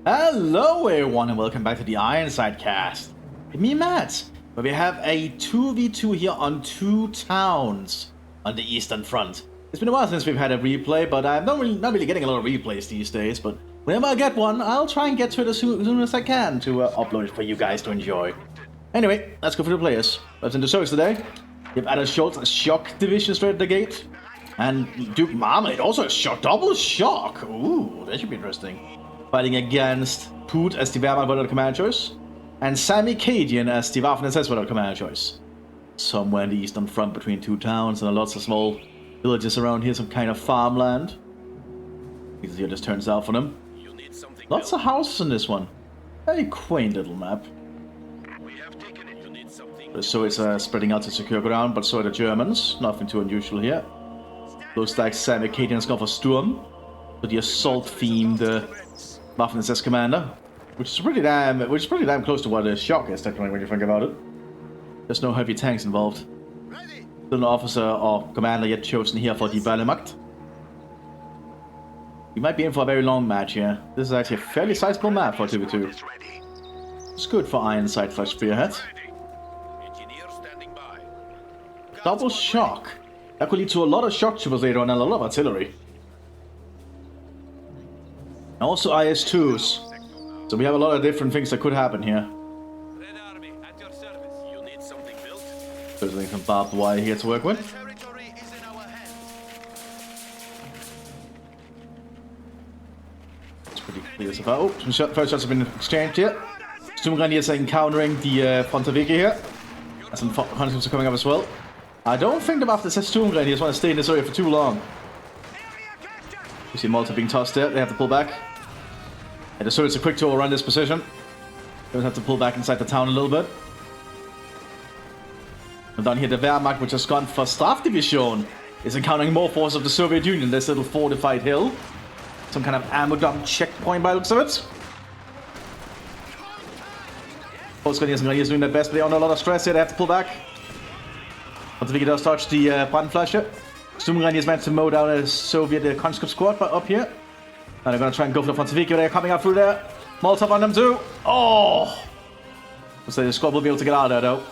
Hello everyone and welcome back to the Ironside cast. It's me, Matt, where we have a 2v2 here on 2 towns on the Eastern Front. It's been a while since we've had a replay, but I'm not really getting a lot of replays these days, but whenever I get one, I'll try and get to it as soon as I can to upload it for you guys to enjoy. Anyway, let's go for the players. What's in the service today? We have Adam Schultz, a shock division straight at the gate. And Duke Marmalade also a shock, double shock. Ooh, that should be interesting. Fighting against Poot as the Wehrmacht without command choice, and Sammy Cadian as the Waffen-SS without command choice. Somewhere in the Eastern Front between 2 towns and lots of small villages around here, some kind of farmland. Because here just turns out for them. Lots of houses in this one. Very quaint little map. So it's spreading out to secure ground, but so are the Germans. Nothing too unusual here. Looks like Sammy Cadian's gone for Sturm, with the assault-themed Waffen-SS commander, which is pretty damn close to what a shock is technically when you think about it. There's no heavy tanks involved. Still no officer or commander yet chosen here for the Wehrmacht. We might be in for a very long match here. This is actually a fairly sizable map for 2v2. It's good for Ironside / Spearhead. Double shock. That could lead to a lot of shock troopers later on and a lot of artillery. Also IS-2s. So we have a lot of different things that could happen here. There's some barbed wire here to work with. It's pretty clear so far. Oh, some first shots have been exchanged here. Sturmgrenadiers are encountering the fortification here. And some hunters are coming up as well. I don't think the Waffen-SS Sturmgrenadiers want to stay in this area for too long. You see Malta being tossed there, they have to pull back. And so it's a quick tour around this position. They have to pull back inside the town a little bit. And down here the Wehrmacht, which has gone for Staff Division, is encountering more forces of the Soviet Union, this little fortified hill. Some kind of ammo dump checkpoint by the looks of it. Both Grenadiers doing their best, but they're under a lot of stress here, they have to pull back. Pontiviki does touch the Brandflasche. Sturmgrenadiers managed to mow down a Soviet conscript squad up here. And they're going to try and go for the Pontiviki, they're coming up through there. Molotov on them too. Oh! So the squad will be able to get out of there though.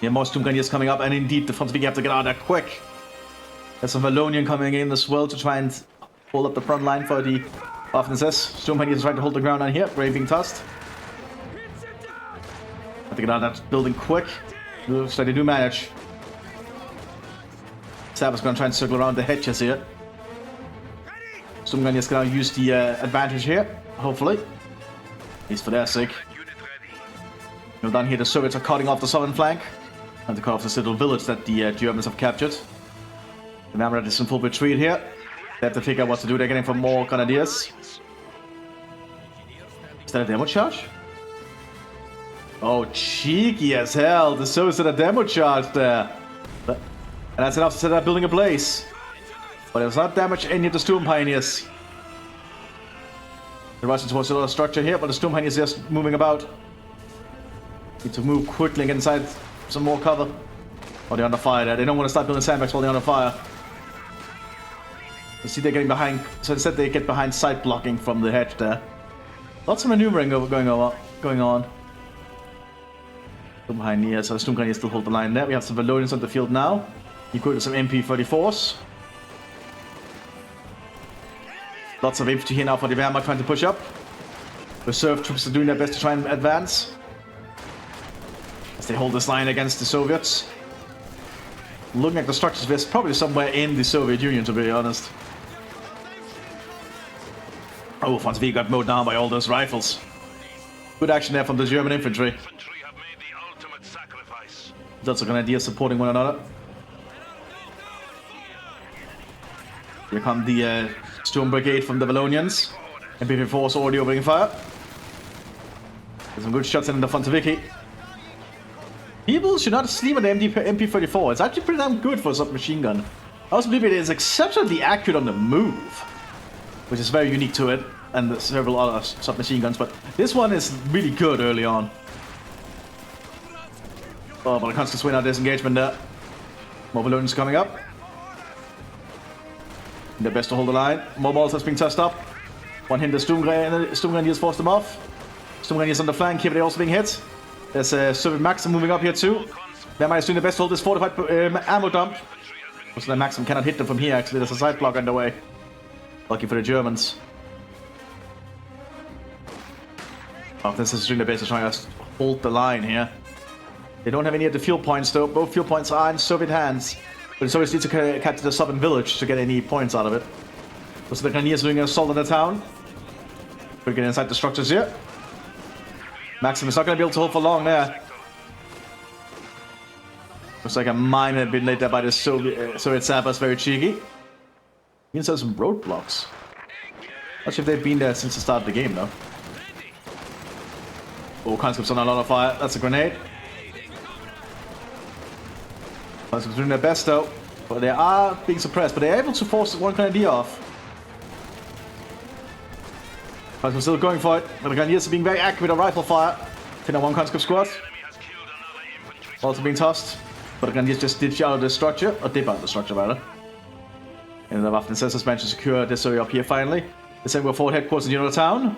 Yeah, more Sturmgrenadiers coming up, and indeed the Pontiviki have to get out of there quick. There's some Wallonian coming in as well to try and hold up the front line for the Waffen-SS. Sturmgrenadiers trying to hold the ground on here, Brave being tossed. Have to get out of that building quick. Looks like they do manage. Saber's going to try and circle around the hedges here. Sturmgrenadiers going to use the advantage here, hopefully. At least for their sake. Now down here the Soviets are cutting off the southern flank. And to cut off this little village that the Germans have captured. Remember that it's in full retreat here. They have to figure out what to do. They're getting for more grenadiers. Is that a demo charge? Oh, cheeky as hell. The Soviets did a demo charge there. And that's enough to set that building ablaze. But it was not damage any of the Sturm Pioneers. They're rushing towards a lot of structure here, but the Sturm Pioneers are just moving about. Need to move quickly and get inside some more cover. Oh, they're under fire there. They don't want to start building sandbags while they're under fire. You see they're getting behind, so instead they get behind side blocking from the hedge there. Lots of maneuvering going on. Behind here, so the Sturm Pioneers still hold the line there. We have some Wallonians on the field now. Equipped with some MP-34s. Lots of infantry here now for the Wehrmacht trying to push up. Reserve troops are doing their best to try and advance. As they hold this line against the Soviets. Looking at the structures, there's probably somewhere in the Soviet Union, to be honest. Oh, Fonzvi got mowed down by all those rifles. Good action there from the German infantry. Lots of grenadiers supporting one another. Here come the Sturm Brigade from the Wallonians. MP-34s already opening fire. There's some good shots in the Pontiviki. People should not sleep on the MP-34. It's actually pretty damn good for a submachine gun. I also believe it is exceptionally accurate on the move, which is very unique to it, and several other submachine guns, but this one is really good early on. Oh, but I can't just win our disengagement there. More balloons coming up. They're best to hold the line. More balls has been tossed up. One hit the Sturmgrenadiers forced them off. Sturmgrenadiers on the flank here, but they're also being hit. There's Soviet Maxim moving up here too. Wehrmacht is doing the best to hold this fortified ammo dump. So the Maxim cannot hit them from here, actually. There's a side block underway. Lucky for the Germans. Oh, this is doing the best to try to hold the line here. They don't have any of the fuel points though. Both fuel points are in Soviet hands. But the Soviets need to capture the southern village to get any points out of it. So the Grenadiers doing an assault on the town. We're getting inside the structures here. Maxim is not going to be able to hold for long there. Looks like a mine had been laid there by the Soviet sappers, very cheeky. Means there's some roadblocks. Not sure if they've been there since the start of the game though. Oh, conscripts on a lot of fire. That's a grenade. Conscripts doing their best though. But they are being suppressed, but they're able to force one grenadier off. Conscripts still going for it, but the Grenadiers are being very accurate on rifle fire. Finna one conscript squad. Also being tossed. But the Grenadiers just ditch out of the structure, or dip out of the structure rather. And the Waffen-SS has managed to secure this area up here finally. The same with forward headquarters in the town.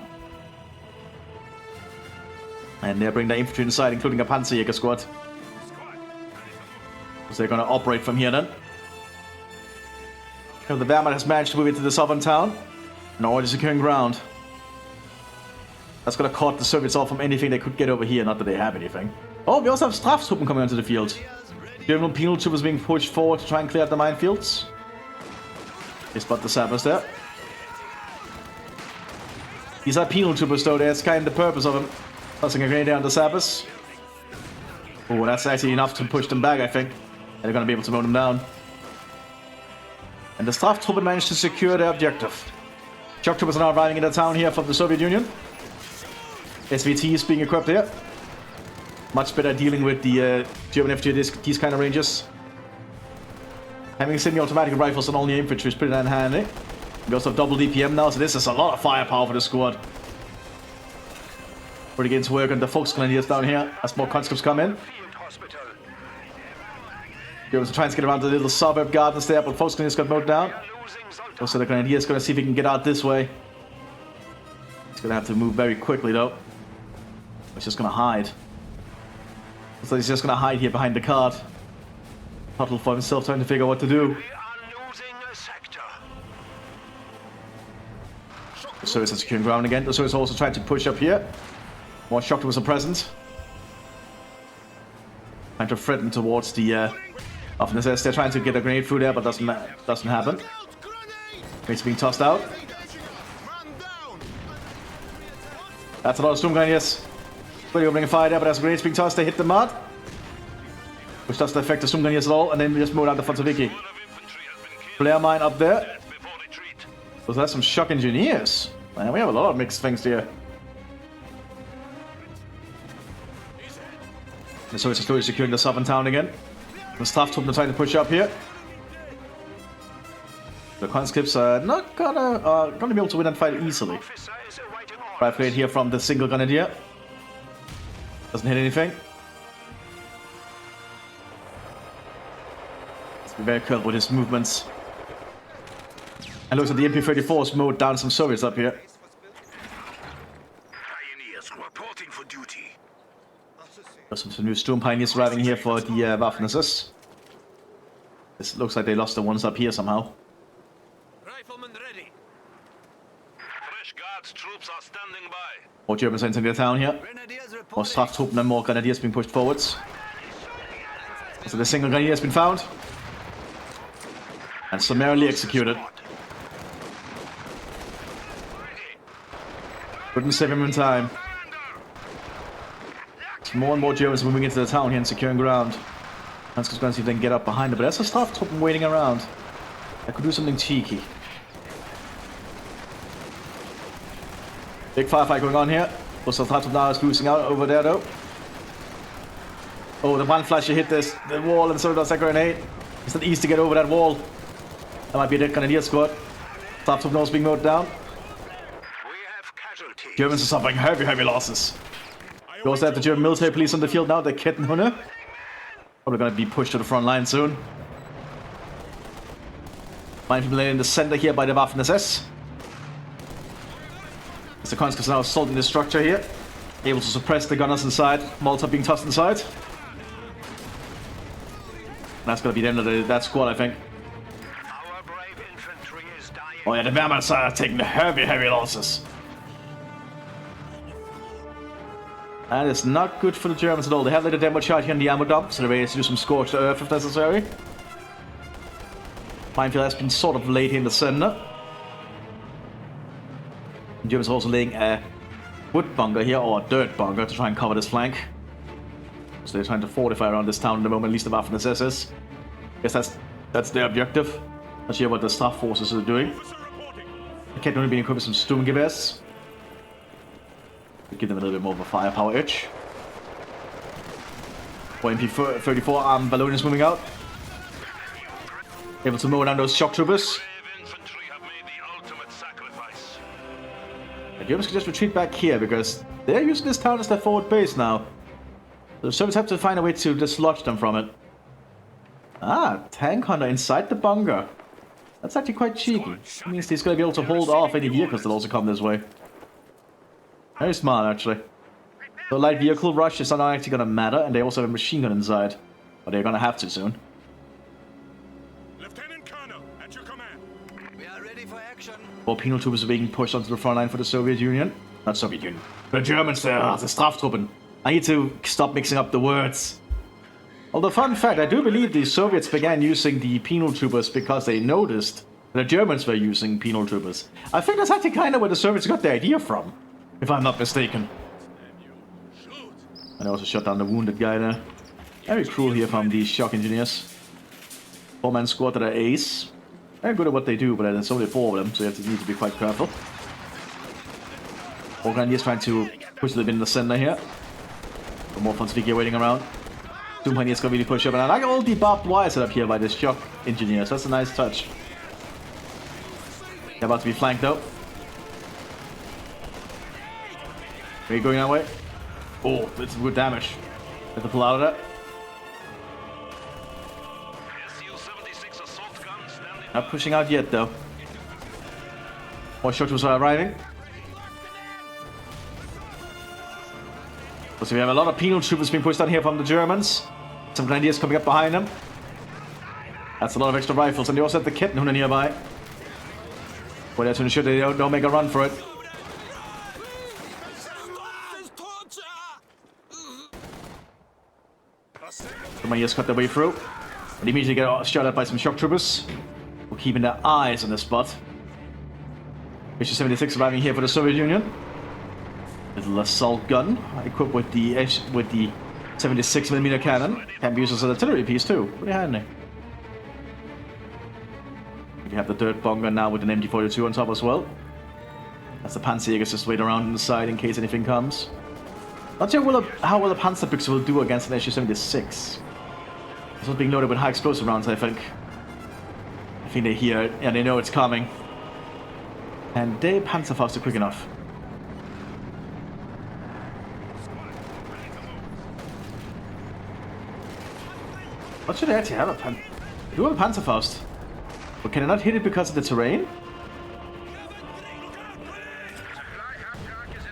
And they're bringing their infantry inside, including a Panzerjäger squad. So they're going to operate from here then. The Wehrmacht has managed to move into the southern town. And already securing ground. That's going to cut the Soviets off from anything they could get over here, not that they have anything. Oh, we also have Strafstruppen coming onto the field. German penal troopers being pushed forward to try and clear out the minefields. They spot the sappers there. These are penal troopers though, that's kind of the purpose of them. Tossing a grenade down the sappers. Oh, that's actually enough to push them back, I think. And they're going to be able to mow them down. And the Strafstruppen managed to secure their objective. Shock troopers are now arriving in the town here from the Soviet Union. SVT is being equipped here. Much better dealing with the German infantry these kind of ranges. Having semi-automatic rifles and only infantry is pretty handy. We also have double DPM now, so this is a lot of firepower for the squad. We're getting to work on the Volksgrenadiers down here as more conscripts come in. Germans are trying to get around the little suburb gardens there, but Volksgrenadiers got mowed down. Also the Grenadiers going to see if he can get out this way. He's going to have to move very quickly though. He's just going to hide. So he's just going to hide here behind the cart. Huddle for himself, trying to figure out what to do. The Soviets are securing ground again. The Soviets are also trying to push up here. More shock troopers are present. Trying to threaten towards the Waffen-SS. They're trying to get a grenade through there, but doesn't happen. Grenades being tossed out. That's a lot of Sturmgrenadiers. Really opening a fire there, but as grenades being tossed, they hit the mud. Which doesn't affect the Sturmgrenadiers at all, and then we just move down the Fortification. Flare mine up there. So that's some shock engineers. Man, we have a lot of mixed things here. The Soviets are slowly securing the southern town again. The Strafstruppen are trying to push up here. The conscripts are not gonna be able to win that fight easily. Rifle raid here from the single grenadier. Doesn't hit anything. Let's be very careful with his movements. And looks like the MP-34 has mowed down some Soviets up here. Pioneers reporting for duty. There's some new Sturm Pioneers arriving here for the Waffen-SS. This looks like they lost the ones up here somehow. Riflemen ready. Fresh guards troops are standing by. More Germans entering the town here. More Strafstruppen and more Grenadiers being pushed forwards. So the single Grenadier has been found. And summarily executed. Couldn't save him in time. More and more Germans moving into the town here and securing ground. Let's just go and see if they can get up behind it, but there's a Strafstruppen waiting around. That could do something cheeky. Big firefight going on here. Also, Strafstruppen now is losing out over there though. Oh, the one flasher hit the wall and so does that grenade. It's not easy to get over that wall. That might be a dead Grenadier squad. Strafstruppen now is being mowed down. Germans are suffering heavy losses. We also have the German military police on the field now, the Kettenhunde. Probably gonna be pushed to the front line soon. Minefield in the center here by the Waffen-SS. The conscripts are now assaulting the structure here. Able to suppress the gunners inside. Molotov being tossed inside. That's gonna be the end of that squad, I think. Our brave infantry is dying. Oh yeah, the Wehrmachts are taking heavy losses. That is not good for the Germans at all. They have let a demo charge here in the ammo dump, so they're ready to do some scorched earth if necessary. Minefield has been sort of laid in the center. The Germans are also laying a wood bunker here, or a dirt bunker, to try and cover this flank. So they're trying to fortify around this town at the moment, at least the Waffen SS. I guess that's their objective. Not sure what the staff forces are doing. The Cat only being equipped with some Sturmgewehrs. Give them a little bit more of a firepower edge. MP-34 armed Ballonians moving out. Able to mow down those shock troopers. Infantry have made the ultimate sacrifice. The Germans can just retreat back here because they're using this town as their forward base now. The Soviets have to find a way to dislodge them from it. Ah, tank hunter inside the bunker. That's actually quite cheeky. That means he's going to be able to hold off any vehicles that also come this way. Very smart, actually. The light vehicle rush is not actually going to matter, and they also have a machine gun inside. But they're going to have to soon. Lieutenant Colonel, at your command. We are ready for action. More penal troopers are being pushed onto the front line for the Soviet Union. Not Soviet Union. The Germans there, the Straftruppen. I need to stop mixing up the words. Although, fun fact, I do believe the Soviets began using the penal troopers because they noticed the Germans were using penal troopers. I think that's actually kind of where the Soviets got the idea from, if I'm not mistaken. And I also shot down the wounded guy there. Very cruel here from these shock engineers. 4-man squad that are ace. Very good at what they do, but there's only 4 of them, so you need to be quite careful. Organ trying to push a little bit in the center here. For more Fonsviki waiting around. Doomhani is going to really push up, and I like all the barbed wire set up here by this shock engineer, so that's a nice touch. They're about to be flanked though. Are you going that way? Oh, it's good damage. Have to pull out of that. Su-76 assault gun standing. Not pushing out yet though. More shock troopers are arriving. So we have a lot of penal troopers being pushed down here from the Germans. Some grenadiers coming up behind them. That's a lot of extra rifles, and they also have the Kettenhunde nearby. Well, that's to ensure they don't make a run for it. Some Grenadiers cut their way through, but immediately get shot at by some shock troopers. We're keeping their eyes on the spot. Su-76 arriving here for the Soviet Union. Little assault gun, equipped with the 76mm cannon. Can be used as an artillery piece too. Pretty handy. We have the dirt bunker now with an MG42 on top as well. That's the Panzerjägers just wait around on the side in case anything comes. Not sure how well the Panzerbüchse will do against an Su-76. This was being loaded with high explosive rounds, I think. I think they hear it, and they know it's coming. And they Panzerfaust are quick enough. What should I actually have I do have a Panzerfaust. But can I not hit it because of the terrain?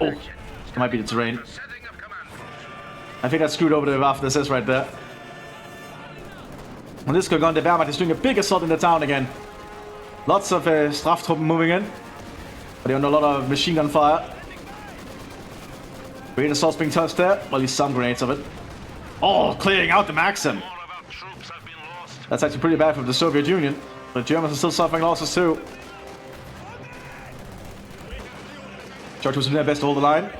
Oh, it might be the terrain. I think I screwed over the Waffen SS right there. On this going on, the Wehrmacht is doing a big assault in the town again. Lots of Straftruppen moving in. But they're under a lot of machine gun fire. Great assaults being touched there. Well, at least some grenades of it. Oh, clearing out the Maxim. That's actually pretty bad for the Soviet Union. The Germans are still suffering losses too. Church was doing their best to hold the line.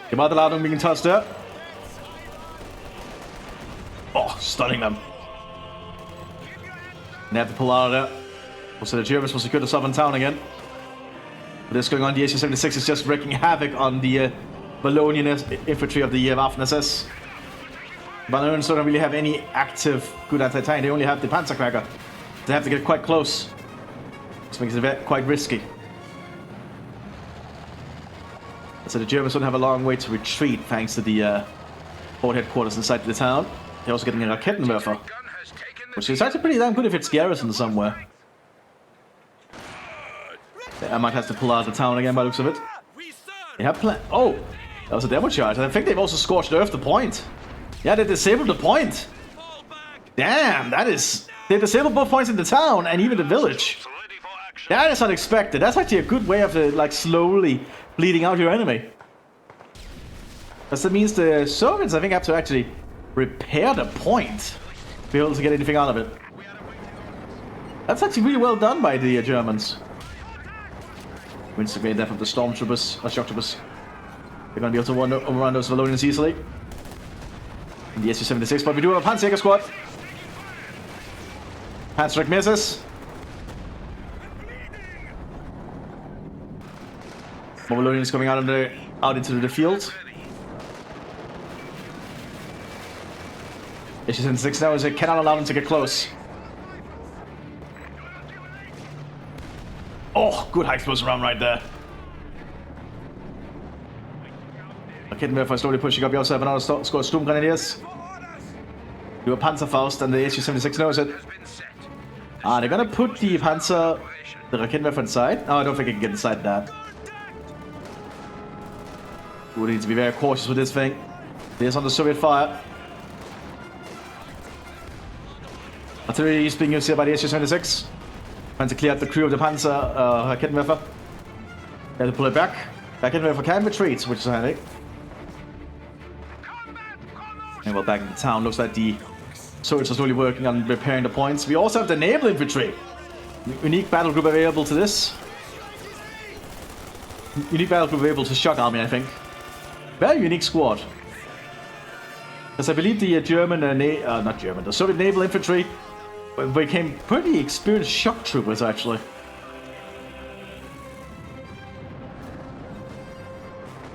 Gemaldeladung being touched there. Oh, stunning them. And they have to pull out of there. Also, the Germans will secure the southern town again. But this going on, the Su-76 is just wreaking havoc on the Wallonian infantry of the Waffen SS. Ballonians don't really have any active good anti-tank. They only have the Panzercracker. They have to get quite close. This makes it quite risky. So the Germans don't have a long way to retreat thanks to the port headquarters inside the town. They're also getting a Raketenwerfer, which is actually pretty damn good if it's garrisoned somewhere. I might have to pull out the town again by the looks of it. They have oh, that was a demo charge. I think they've also scorched earth the point. Yeah, they disabled the point. Damn, that is... They disabled both points in the town and even the village. That is unexpected. That's actually a good way of like slowly bleeding out your enemy. Because that means the Soviets, I think, have to actually repair the point to be able to get anything out of it. That's actually really well done by the Germans. Instigate that from the stormtroopers, or shock troopers. They're going to be able to overrun those Valonians easily. In the SU-76, but we do have a Panzer squad. Panzer misses. More Valonians coming out into the field. SU-76 now is it cannot allow them to get close. Oh, good high explosive round right there. Kettenwerfer slowly pushing up. You also have another squad Storm Grenadiers. Do a Panzerfaust, and the SU-76 knows it. Ah, they're gonna put the Panzer, the Rakettenwerfer inside. Oh, I don't think I can get inside that. We need to be very cautious with this thing. It is under Soviet fire. Artillery is being used here by the SU-76. Trying to clear out the crew of the Panzer Rakettenwerfer. They have to pull it back. Rakettenwerfer can retreat, which is handy. And we're back in the town. Looks like the Soviets are slowly working on repairing the points. We also have the naval infantry. Unique battle group available to this. Unique battle group available to shock army, I think. Very unique squad. Because I believe the the Soviet naval infantry became pretty experienced shock troopers, actually.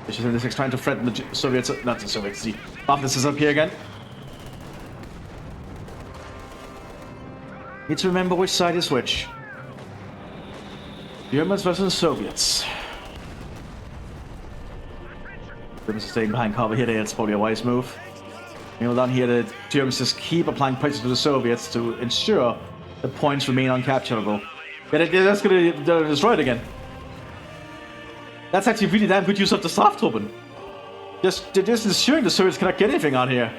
SU-76 trying to threaten the Soviets, not the Soviets, the Mthis is up here again. Need to remember which side is which. Germans versus Soviets. Germans are staying behind cover here, that's probably a wise move. Meanwhile down here, the Germans just keep applying pressure to the Soviets to ensure the points remain uncapturable. Yeah, that's gonna destroy it again. That's actually really damn good use of the Straftroopen. Just ensuring the Soviets cannot get anything on here.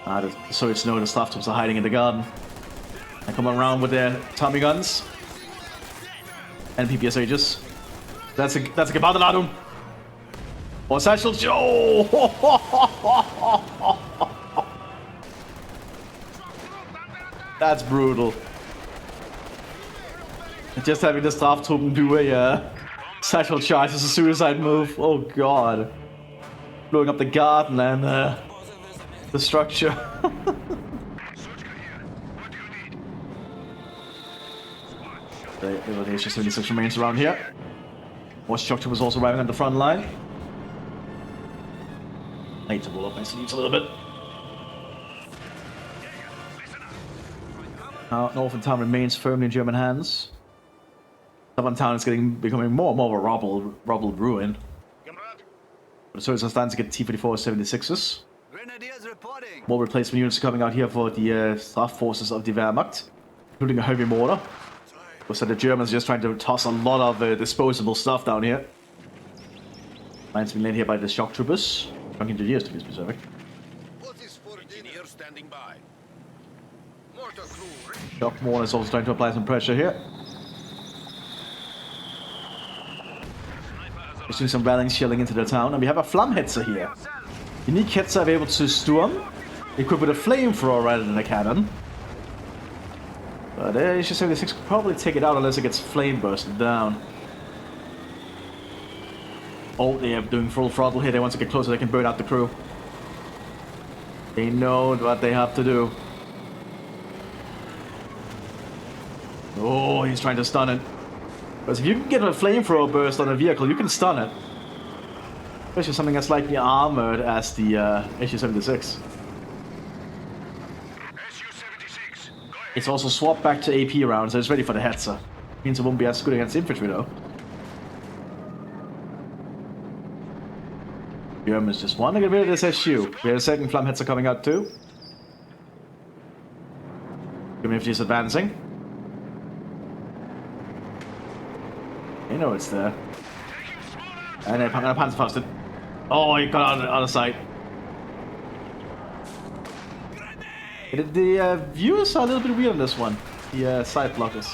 Ah, the Soviets know the Straftroops are hiding in the garden. And come around with their Tommy guns. And PPS Aegis. That's a Gebadeladung. Or Satchel Joe! That's brutal. Just having the Straftroopen do a satchel charge is a suicide move. Oh god. Blowing up the garden and the structure. The SU-76 remains around here. More structure was also arriving on the front line. I need to roll up my sleeves a little bit. Northern town remains firmly in German hands. Southern town is becoming more and more of a rubble ruin. The Soviets are starting to get T-34-76s. More replacement units are coming out here for the staff forces of the Wehrmacht, including a heavy mortar. So the Germans are just trying to toss a lot of disposable stuff down here. Mine's been led here by the shock troopers. Shock engineers to be specific. Shock mortar is also trying to apply some pressure here. We're doing some rallying shelling into the town, and we have a Flammhetzer here. Unique Hetzer are able to storm, equipped with a flamethrower rather than a cannon. But SU-76 could probably take it out unless it gets flame bursted down. Oh, they are doing full throttle here. They want to get closer, they can burn out the crew. They know what they have to do. Oh, he's trying to stun it. Because if you can get a flamethrower burst on a vehicle, you can stun it. Especially something that's slightly armored as the SU-76. It's also swapped back to AP rounds, so it's ready for the Hetzer. Means it won't be as good against infantry though. Germans just want to get rid of this SU. We have a second Flammhetzer coming out too. German infantry is advancing. know it's there. And then Panzerfaust it. Oh, he got out of sight. The views are a little bit weird on this one. The side blockers.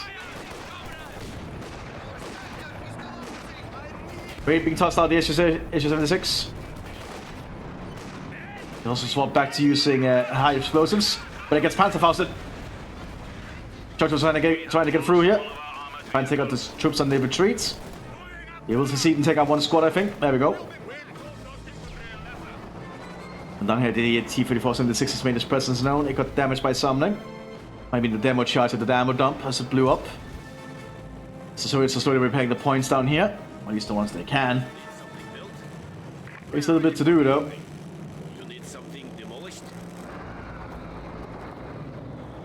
Great, being tossed out the SU-76. He also swapped back to using high explosives, but it gets Panzerfausted. Churchill's trying to get through here. Trying to take out the troops on the retreats. He will succeed and take out one squad, I think. There we go. And down here, the T-3476 has made his presence known. It got damaged by summoning. Might be the demo charge at the demo dump as it blew up. So it's slowly repairing the points down here. At least the ones they can. There's a little bit to do though.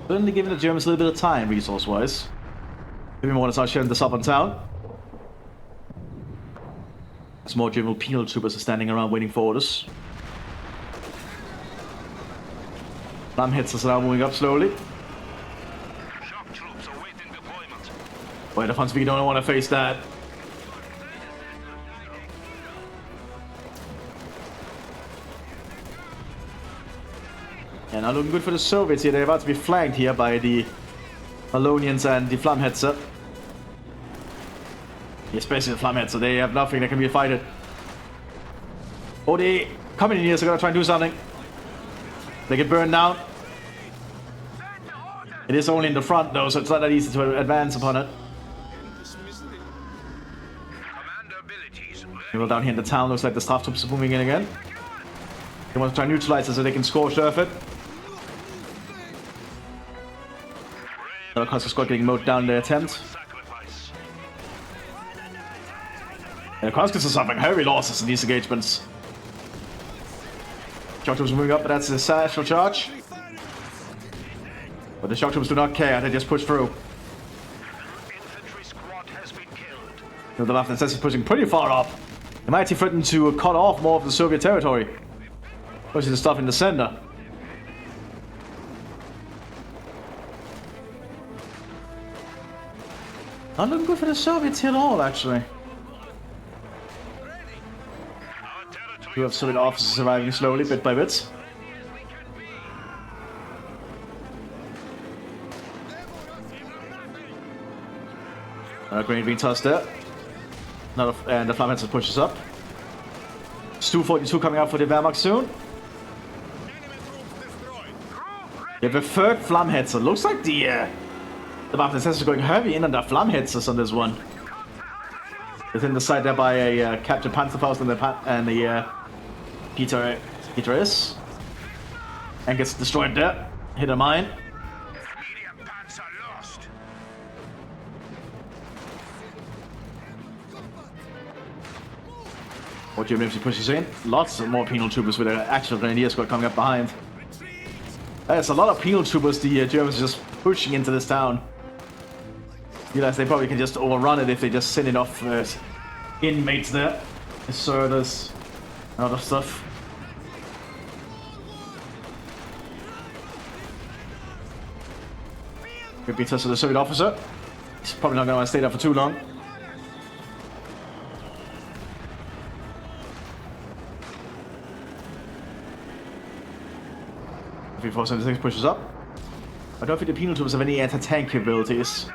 Certainly giving the Germans a little bit of time, resource-wise. Maybe more to start sharing this up on town. Some more German penal troopers are standing around waiting for orders. Flam hits us now moving up slowly. Shock troops awaiting deployment. Wait, the Fons, we don't want to face that. And not looking good for the Soviets here. They're about to be flanked here by the Malonians and the Flamhetzer. Especially the Flamhetzer. They have nothing that can be fighted. Oh, they coming in here, so they're gonna try and do something. They get burned down. It is only in the front though, so it's not that easy to advance upon it. Well, down here in the town, looks like the staff troops are moving in again. They want to try and neutralize it so they can scorch earth it. Of course, the squad getting mowed down in their attempt. And of course, this is suffering heavy losses in these engagements. Shock troops moving up, but that's a satchel charge. But the shock troops do not care, they just push through. Infantry squad has been killed. The Mthis is pushing pretty far up. They might threaten to cut off more of the Soviet territory. Especially the stuff in the center. Not looking good for the Soviets here at all, actually. We have Soviet officers arriving slowly, bit by bit. Grenade being tossed there. And the Flamhetzer pushes up. Stu-42 coming out for the Wehrmacht soon. We have a third Flamhetzer. Looks like the Mthis is going heavy in on the Flamhetzers on this one. Within the side there by a Captain Panzerfaust and the Peter S. And gets destroyed there. Hit a mine. Medium panzer lost. What Germany pushes in. Lots of more penal troopers with an actual grenadier squad coming up behind. There's a lot of penal troopers the Germans are just pushing into this town. Realize they probably can just overrun it if they just send enough inmates there. Deserters, and other stuff. Could be tested the Soviet officer. He's probably not going to want to stay there for too long. T-3476 pushes up. I don't think the penal troops have any anti-tank capabilities.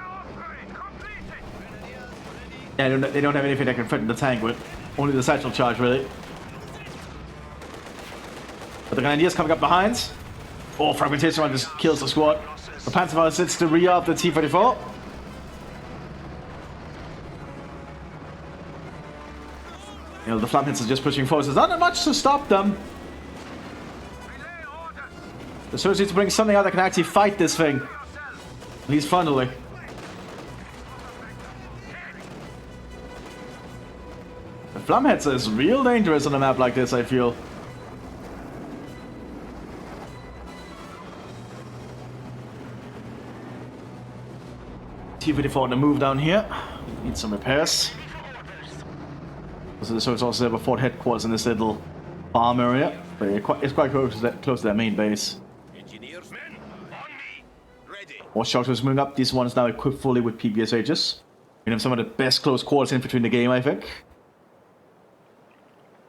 Yeah, they don't have anything that can threaten the tank with. Only the satchel charge, really. But the Grenadiers coming up behind. Oh, fragmentation one just kills the squad. The Panzerfaust sits to rear of the T-34. You know, the Flamhetzers are just pushing forward. There's not much to stop them. The Soviets need to bring something out that can actually fight this thing. At least frontally. The Flamhetzer is real dangerous on a map like this, I feel. T-34 on the move down here. Need some repairs. So the Soviets also have a fort headquarters in this little farm area. But it's quite close to their main base. Engineers, men, on me. Ready. More shock troops moving up. This one is now equipped fully with PPSHs. We have some of the best close quarters infantry in the game, I think.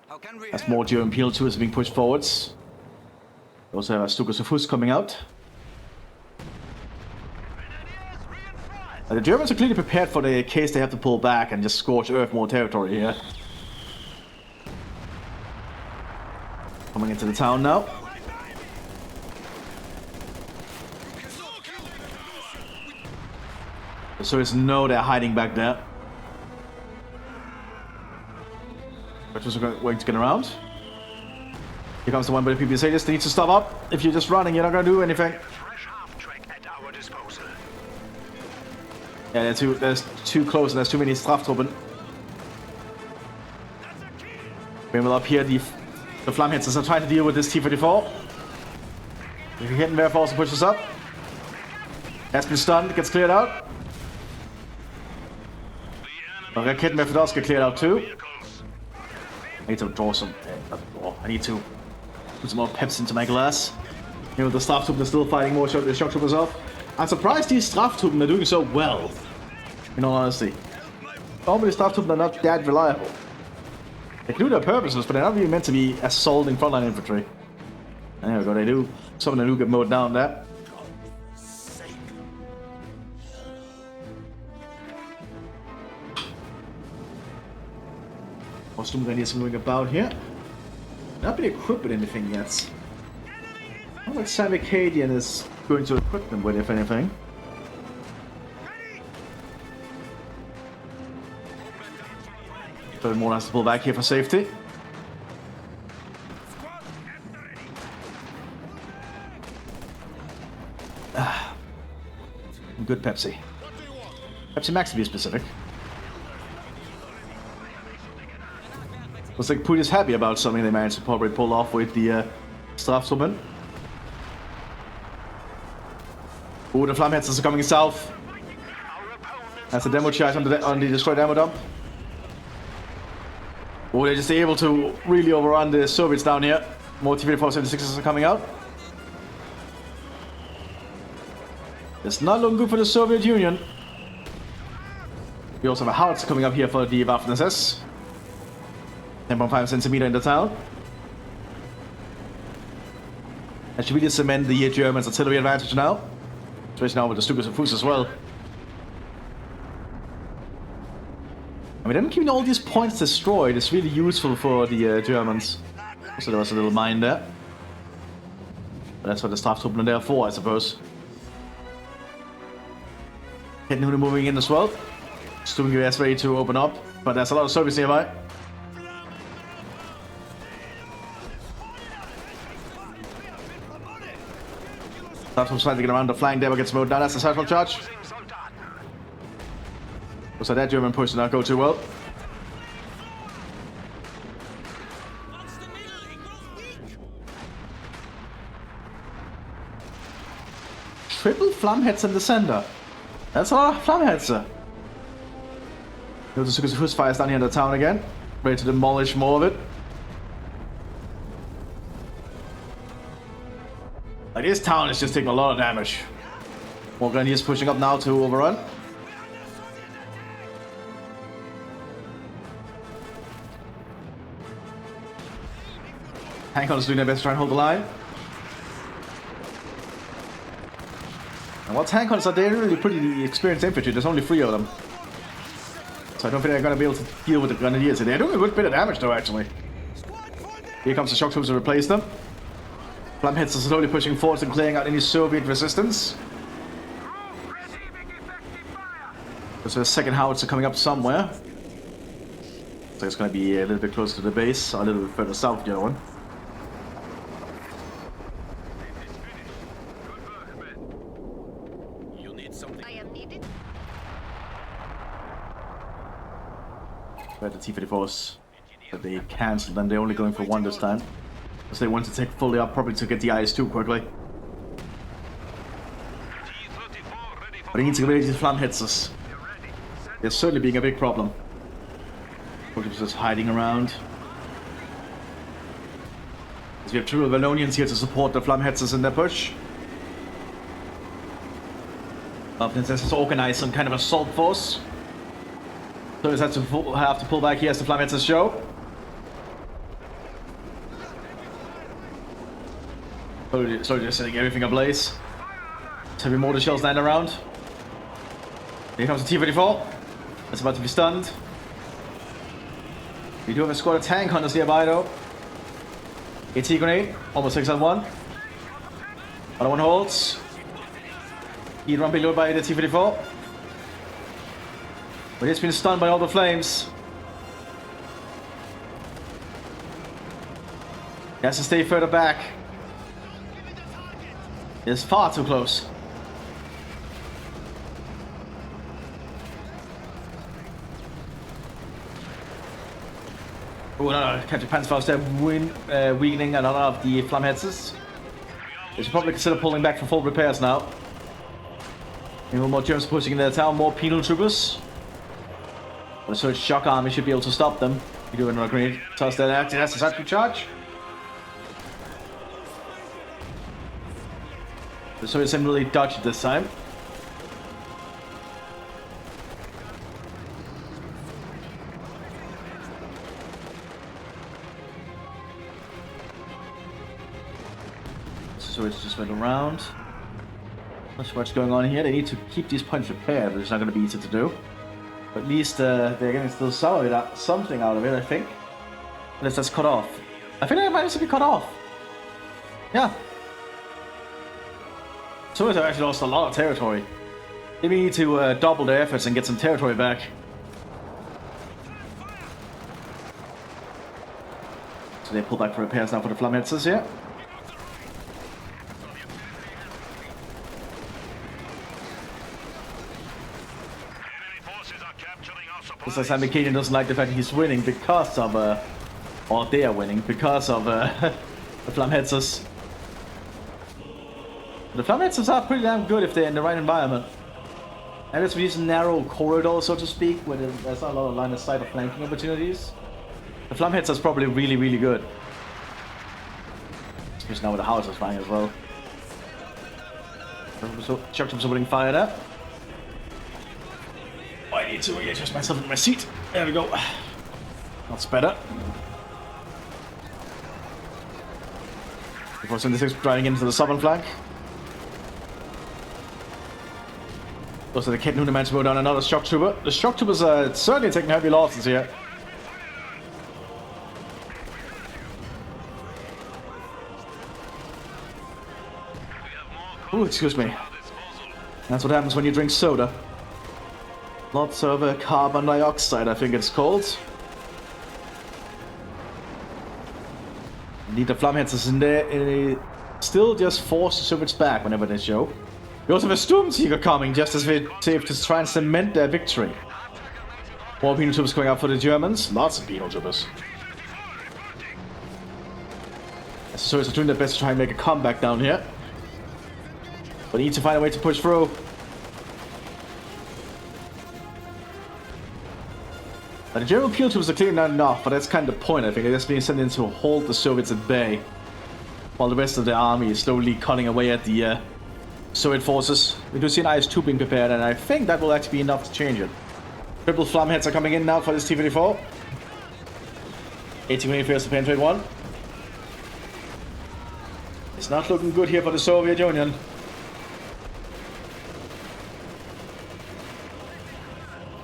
How can we As help? more German PL2s are being pushed forwards. We also have a Stukas of Hus coming out. The Germans are clearly prepared for the case they have to pull back and just scorch earth more territory here. Coming into the town now. The Soviets know they're hiding back there. Russians are going to get around. Here comes the one by the PPC. This needs to stop up. If you're just running, you're not going to do anything. Yeah, there's too close and there's too many Straftruppen. Meanwhile up here, the Flammhitzers are trying to deal with this T-34. If you hit and also pushes up. Has been stunned, gets cleared out. The Raketenwerfer does get cleared out too. I need to draw some... I need to put some more peps into my glass. You know, the Straftruppen are still fighting more the shock troopers off. I'm surprised these Straftruppen are doing so well. In all honesty. Normally Straftruppen are not that reliable. They can do their purposes, but they're not really meant to be assaulting frontline infantry. And there we go, they do. Some of them do get mowed down there. More Sturmgrenadiers moving about here. Not been equipped with anything yet. I don't know what Sam Acadian is going to equip them with, if anything. More has to pull back here for safety. Good Pepsi. Pepsi Max to be specific. Looks like Putin's happy about something they managed to probably pull off with the Strafsummen. Oh, the Flammhitzers are coming south. That's a demo charge on the destroyed ammo dump. Oh, they're just able to really overrun the Soviets down here. More T-3476s are coming out. It's not looking good for the Soviet Union. We also have a howitzer coming up here for the Waffen-SS. 10.5 centimeter in the town. That should really cement the Germans' artillery advantage now. Especially now with the Stukas of Hus as well. I mean, them keeping all these points destroyed is really useful for the Germans. So there was a little mine there. But that's what the Straftroopen are there for, I suppose. Hittenhude moving in as well. Sturmgewehr ready to open up, but there's a lot of Soviets nearby. Straftroopen trying to get around the flank there, but gets mowed down. That's the central charge. So that German push did not go too well. Triple Flammhetzer in the center. That's a lot of Flammhetzer. The Stukas of Hus fires down here in the town again. Ready to demolish more of it. Like, this town is just taking a lot of damage. More Grenadiers pushing up now to overrun. Tank is doing their best to try and hold the line. And while tank hunters are they're really pretty experienced infantry, there's only 3 of them. So I don't think they're going to be able to deal with the Grenadiers. They're doing a good bit of damage though, actually. Here comes the shock troops to replace them. Flammhitzers are slowly pushing forwards and clearing out any Soviet resistance. There's a second howitzer coming up somewhere. So it's going to be a little bit closer to the base, or a little bit further south, the other one. Where the T-34s, but they cancelled them. They're only going for 1 this time. Because they want to take fully up, probably to get the IS-2 quickly. But he needs to get rid of these Flammhitzers. They're certainly being a big problem. Focus is hiding around. As we have 2 Wallonians here to support the Flammhitzers in their push. Mthis has organized some kind of assault force. So he has to pull back here as the Flameths show. Slowly just setting everything ablaze. Heavy mortar shells land around. Here comes the T-34. That's about to be stunned. We do have a squad of tank hunters nearby though. AT grenade, almost 6 on 1. Other one holds. He'd run below by the T-34. But he's been stunned by all the flames. He has to stay further back. It's far too close. Oh no, Captain Panzerfaust there weakening another of the Flameths. They should probably consider pulling back for full repairs now. Even more Germans pushing into the town, more penal troopers. But a Surge Shock Army should be able to stop them. You do another grenade. Toss that active has to charge. The Soviets didn't really dodge it this time. So it's just went around. Not sure what's going on here. They need to keep these points repaired, which is not going to be easy to do. But at least they're getting still something out of it, I think. Unless that's cut off. I think they managed to be cut off. Yeah. So they've actually lost a lot of territory. They need to double their efforts and get some territory back. So they pull back for repairs now for the Flameths here. This is Sam doesn't like the fact that he's winning because of, or they are winning because of the Flameths. The Flameths are pretty damn good if they're in the right environment. And it's these narrow corridors, so to speak, where there's not a lot of line of sight or flanking opportunities. The Flameths is probably really, really good. Especially now with the house is flying as well. Shock troops are putting fire there. I need to readjust myself in my seat. There we go. That's better. Before 76 driving into the southern flank. Also, the Kid Noonan managed to go down another shock trooper. The shock troopers are certainly taking heavy losses here. Oh, excuse me. That's what happens when you drink soda. Lots of carbon dioxide, I think it's called. Need the Flameths in there. Still just force the Soviets back whenever they show. We also have a Sturmtiger coming just as we save to try and cement their victory. More penal troopers coming out for the Germans. Lots of penal troopers. The Soviets are doing their best to try and make a comeback down here. But need to find a way to push through. The German penal troopers are clearly not enough, but that's kind of the point, I think. They're just being sent in to hold the Soviets at bay, while the rest of the army is slowly cutting away at the Soviet forces. We do see an IS-2 being prepared, and I think that will actually be enough to change it. Triple Flameths are coming in now for this T-34. 18 fails to penetrate one. It's not looking good here for the Soviet Union.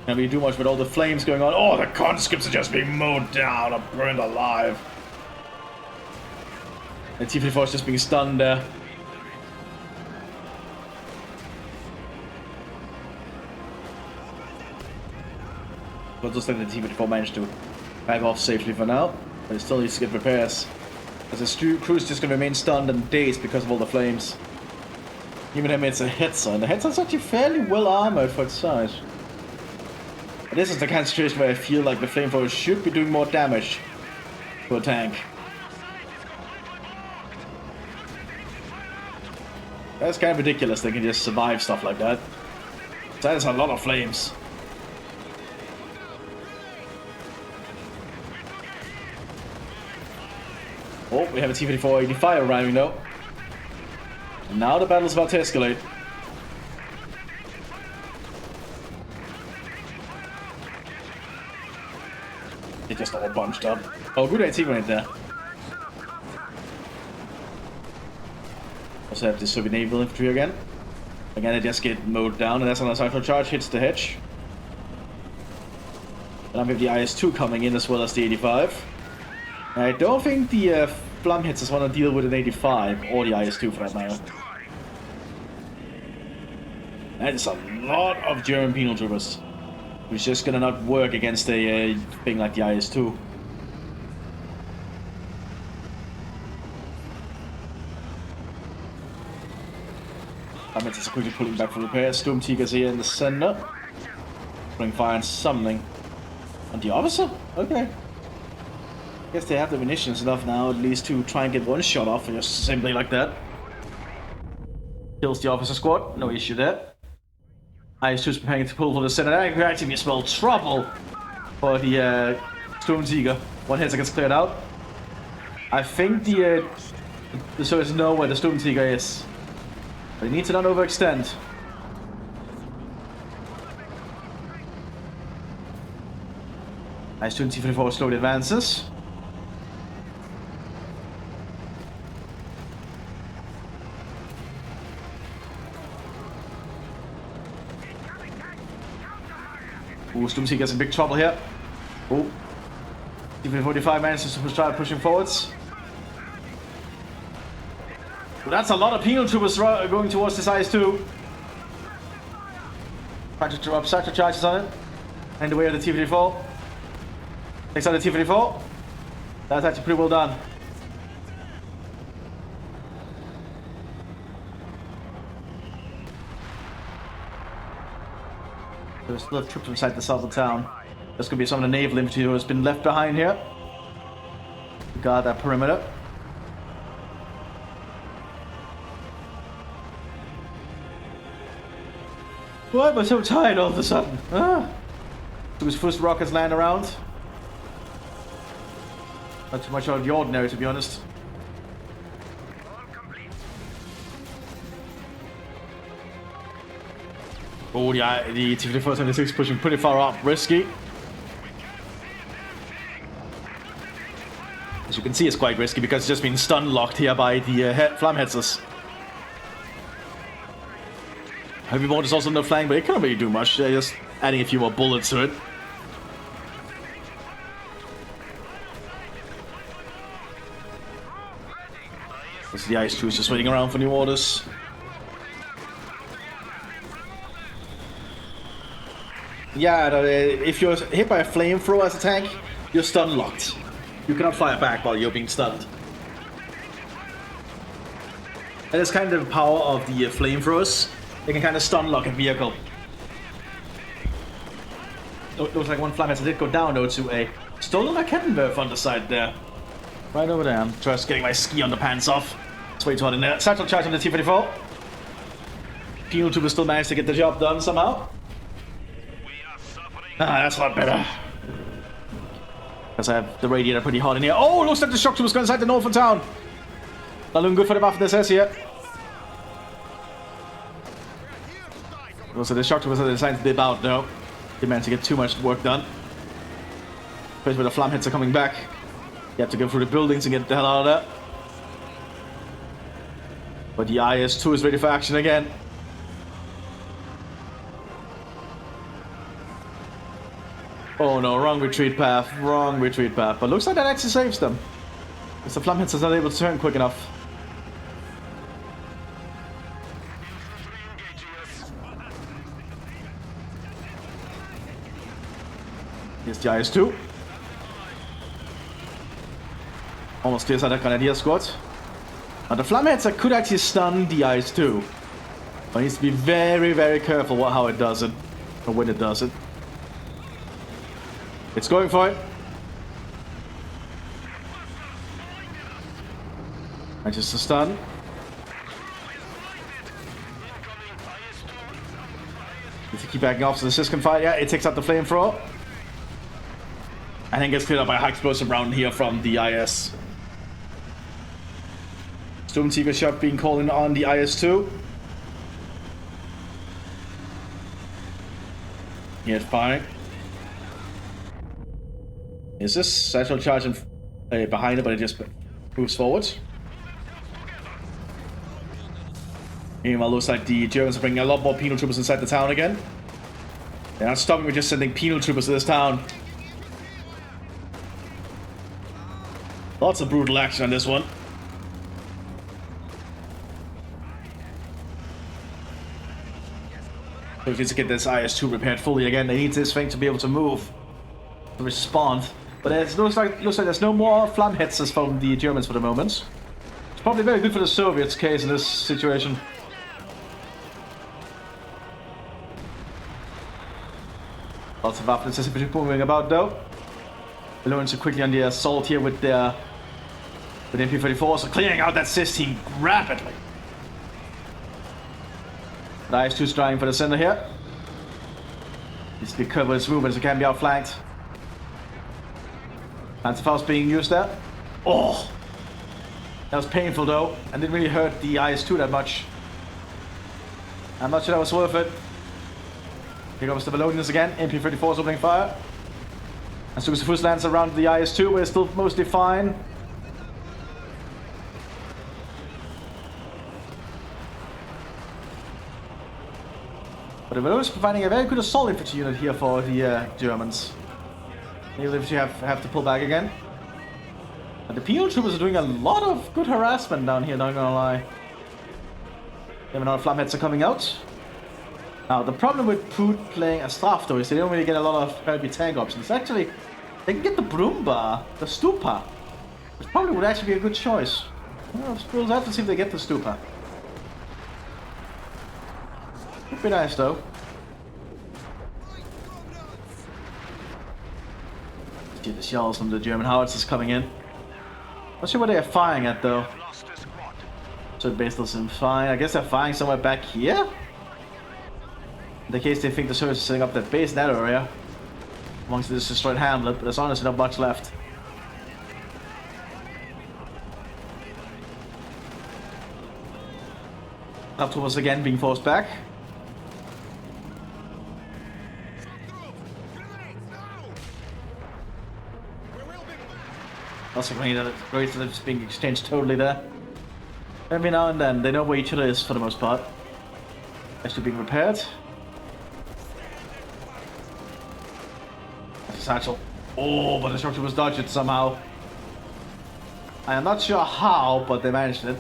Can't really do much with all the flames going on. Oh, the conscripts are just being mowed down or burned alive. The T-34 is just being stunned there. But looks like the T-34 managed to back off safely for now. But it still needs to get repairs. Because the crew is just going to remain stunned and dazed because of all the flames. Even him, it's a Hetzer. And the Hetzer's actually fairly well armored for its size. This is the kind of situation where I feel like the flamethrower should be doing more damage to a tank. That's kind of ridiculous, they can just survive stuff like that. That is a lot of flames. Oh, we have a T-34-85 arriving though. And now the battle's about to escalate. just all bunched up. Oh, good idea right there. Also have the Soviet naval infantry again. Again, they just get mowed down, and that's another cycle charge, hits the hedge. And I'm with the IS-2 coming in as well as the 85. I don't think the Flamhits want to deal with an 85 or the IS-2 for that matter. That is a lot of German penal troopers, which is just gonna not work against a thing like the IS-2. Flamhits is quickly pulling back for repairs. Storm Tigers here in the center, putting fire and summoning on the officer. Okay. Guess they have the munitions enough now, at least to try and get one shot off, just simply like that. Kills the officer squad, no issue there. IS-2's preparing to pull for the center. I can actually smell trouble for the Storm Tiger. One hit gets cleared out. I think the soldiers know where the Storm Tiger is. They need to not overextend. IS-2 and T-54 slowly advances. Ooh, Storm Seeker's in big trouble here. Ooh. T-45 manages to start pushing forwards. Well, that's a lot of penal troopers going towards this IS-2. Trying to drop sector charges on it. And the way of the T-54. Takes out the T-54. That's actually pretty well done. There's still troops inside the south of town. There's going to be some of the naval infantry who has been left behind here. Guard that perimeter. Why am I so tired all of a sudden? So his first rockets land around. Not too much out of the ordinary, to be honest. Oh, the T-54-76 pushing pretty far up, risky. As you can see, it's quite risky because it's just been stun locked here by the Flamhetzers. Heavy board is also on the flank, but it can't really do much. They're just adding a few more bullets to it. This is the IS-2 is just waiting around for new orders. Yeah, if you're hit by a flamethrower as a tank, you're stun locked. You cannot fire back while you're being stunned. That is kind of the power of the flamethrowers. They can kind of stun lock a vehicle. Looks like one Flammetzer did go down though to a stolen Kettenwerfer on the side there. Right over there. I'm just getting my ski underpants off. It's way too hot in there. Satchel charge on the T-54. Penal Trooper still managed to get the job done somehow. Ah, that's a lot better. Because I have the radiator pretty hot in here. Oh, looks like the shock trooper's going inside the north of town. Not looking good for the Waffen-SS here. Also, the shock troopers are deciding to dip out though. They managed to get too much work done. Especially with the Flamhits are coming back. You have to go through the buildings and get the hell out of there. But the IS-2 is ready for action again. Oh no, wrong retreat path, wrong retreat path. But looks like that actually saves them. Because the Flamhits are not able to turn quick enough. Here's the IS-2. Almost clears out that Grenadier squad. Now the Flamheads could actually stun the IS-2. But it needs to be very, very careful how it does it. Or when it does it. It's going for it. And just a stun. Need to keep backing off so the Sys can fight. Yeah, it takes out the flamethrower. And then gets cleared up by a high explosive round here from the IS. Storm Tiger shot being called in on the IS-2. He had firing. Is this satchel charging behind it, but it just moves forward? Meanwhile, looks like the Germans are bringing a lot more penal troopers inside the town again. They're not stopping with just sending penal troopers to this town. Lots of brutal action on this one. So if you need to get this IS-2 repaired fully again, they need this thing to be able to move, to respond. But it looks like there's no more flamhetzers from the Germans for the moment. It's probably very good for the Soviets' case in this situation. Lots of Waffen moving about though. They're learning so quickly on the assault here with the MP-34, so clearing out that SIS team rapidly. The IS-2 is driving for the center here. Needs to be covered its movement so it can be outflanked. Antifaust being used there. Oh! That was painful though, and didn't really hurt the IS-2 that much. I'm not sure that was worth it. Here comes the Valonians again. MP-34 is opening fire. As soon as the first lands around the IS-2, we're still mostly fine. But the Valonians are providing a very good assault infantry unit here for the Germans. The infantry have to pull back again. And the penal troopers are doing a lot of good harassment down here, not gonna lie. Even our flamheads are coming out. Now, the problem with Poot playing a staff though is they don't really get a lot of heavy tank options. Actually, they can get the Brumba, the Stupa, which probably would actually be a good choice. Well, we'll have to see if they get the Stupa. Would be nice though. See the shells from the German howitzers coming in. Not sure where they are firing at though. So the base does seem fine. I guess they're firing somewhere back here? In the case they think the Soviets are setting up that base in that area. Amongst this destroyed hamlet, but there's honestly not much left. Up to us again, being forced back. Also great that it's being exchanged totally there. Every now and then, they know where each other is for the most part. Actually being repaired. Satchel. Oh, but the structure was dodged somehow. I am not sure how, but they managed it.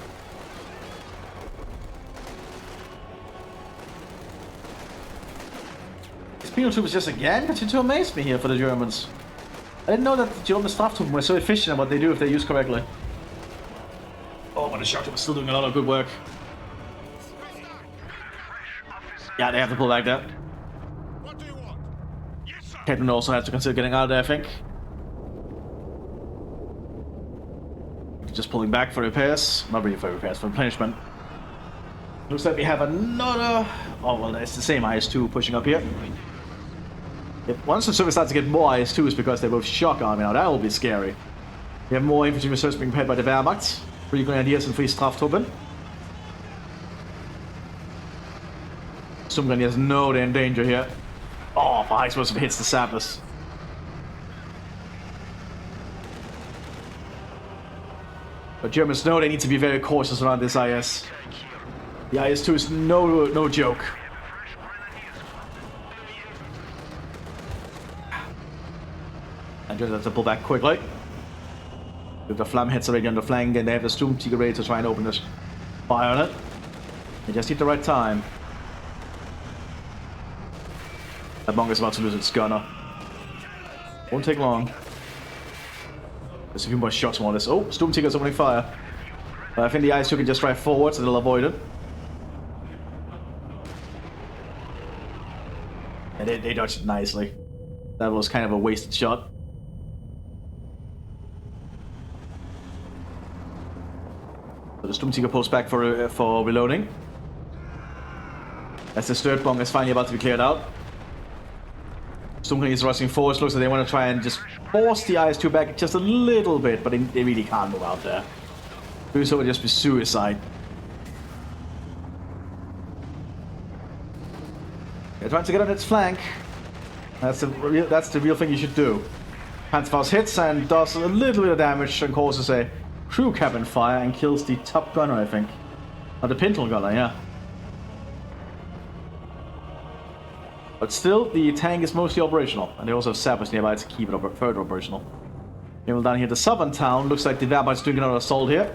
This penal troop is just again continuing to amaze me here for the Germans. I didn't know that the German staff troop were so efficient at what they do if they're used correctly. Oh, but the shock troop is still doing a lot of good work. Yeah, they have to pull back there. Captain also has to consider getting out of there, I think. Just pulling back for repairs. Not really for repairs, for replenishment. Looks like we have another... Oh, well, it's the same IS-2 pushing up here. Once the Soviets start to get more IS-2s because they're both shock army now, that will be scary. We have more infantry reserves being paid by the Wehrmacht. Pretty good ideas and free Straftuppen. Sturmgrenadiers know they're in danger here. Oh, my explosive hits the sappers. But Germans know they need to be very cautious around this IS. The IS-2 is no joke. And just have to pull back quickly. With the flamheads already on the flank, and they have the Sturmtiger ready to try and open this fire on it. They just need the right time. That Monk is about to lose its gunner. Won't take long. There's a few more shots from all this. Oh, Sturmtiger's opening fire. But I think the IS-2 can just drive forward, so they'll avoid it. And they dodged it nicely. That was kind of a wasted shot. So the Sturmtiger pulls back for reloading. As the third bomb is finally about to be cleared out. Sturmgrenadiers is rushing forward, looks like they want to try and just force the IS-2 back just a little bit, but they really can't move out there. Do so would just be suicide. They're trying to get on its flank. That's the real thing you should do. Panzerfaust hits and does a little bit of damage and causes a crew cabin fire and kills the top gunner, I think. Or the pintle gunner, yeah. But still, the tank is mostly operational, and they also have sappers nearby to keep it further operational. Meanwhile, down here, the southern town looks like the Verbites doing another assault here.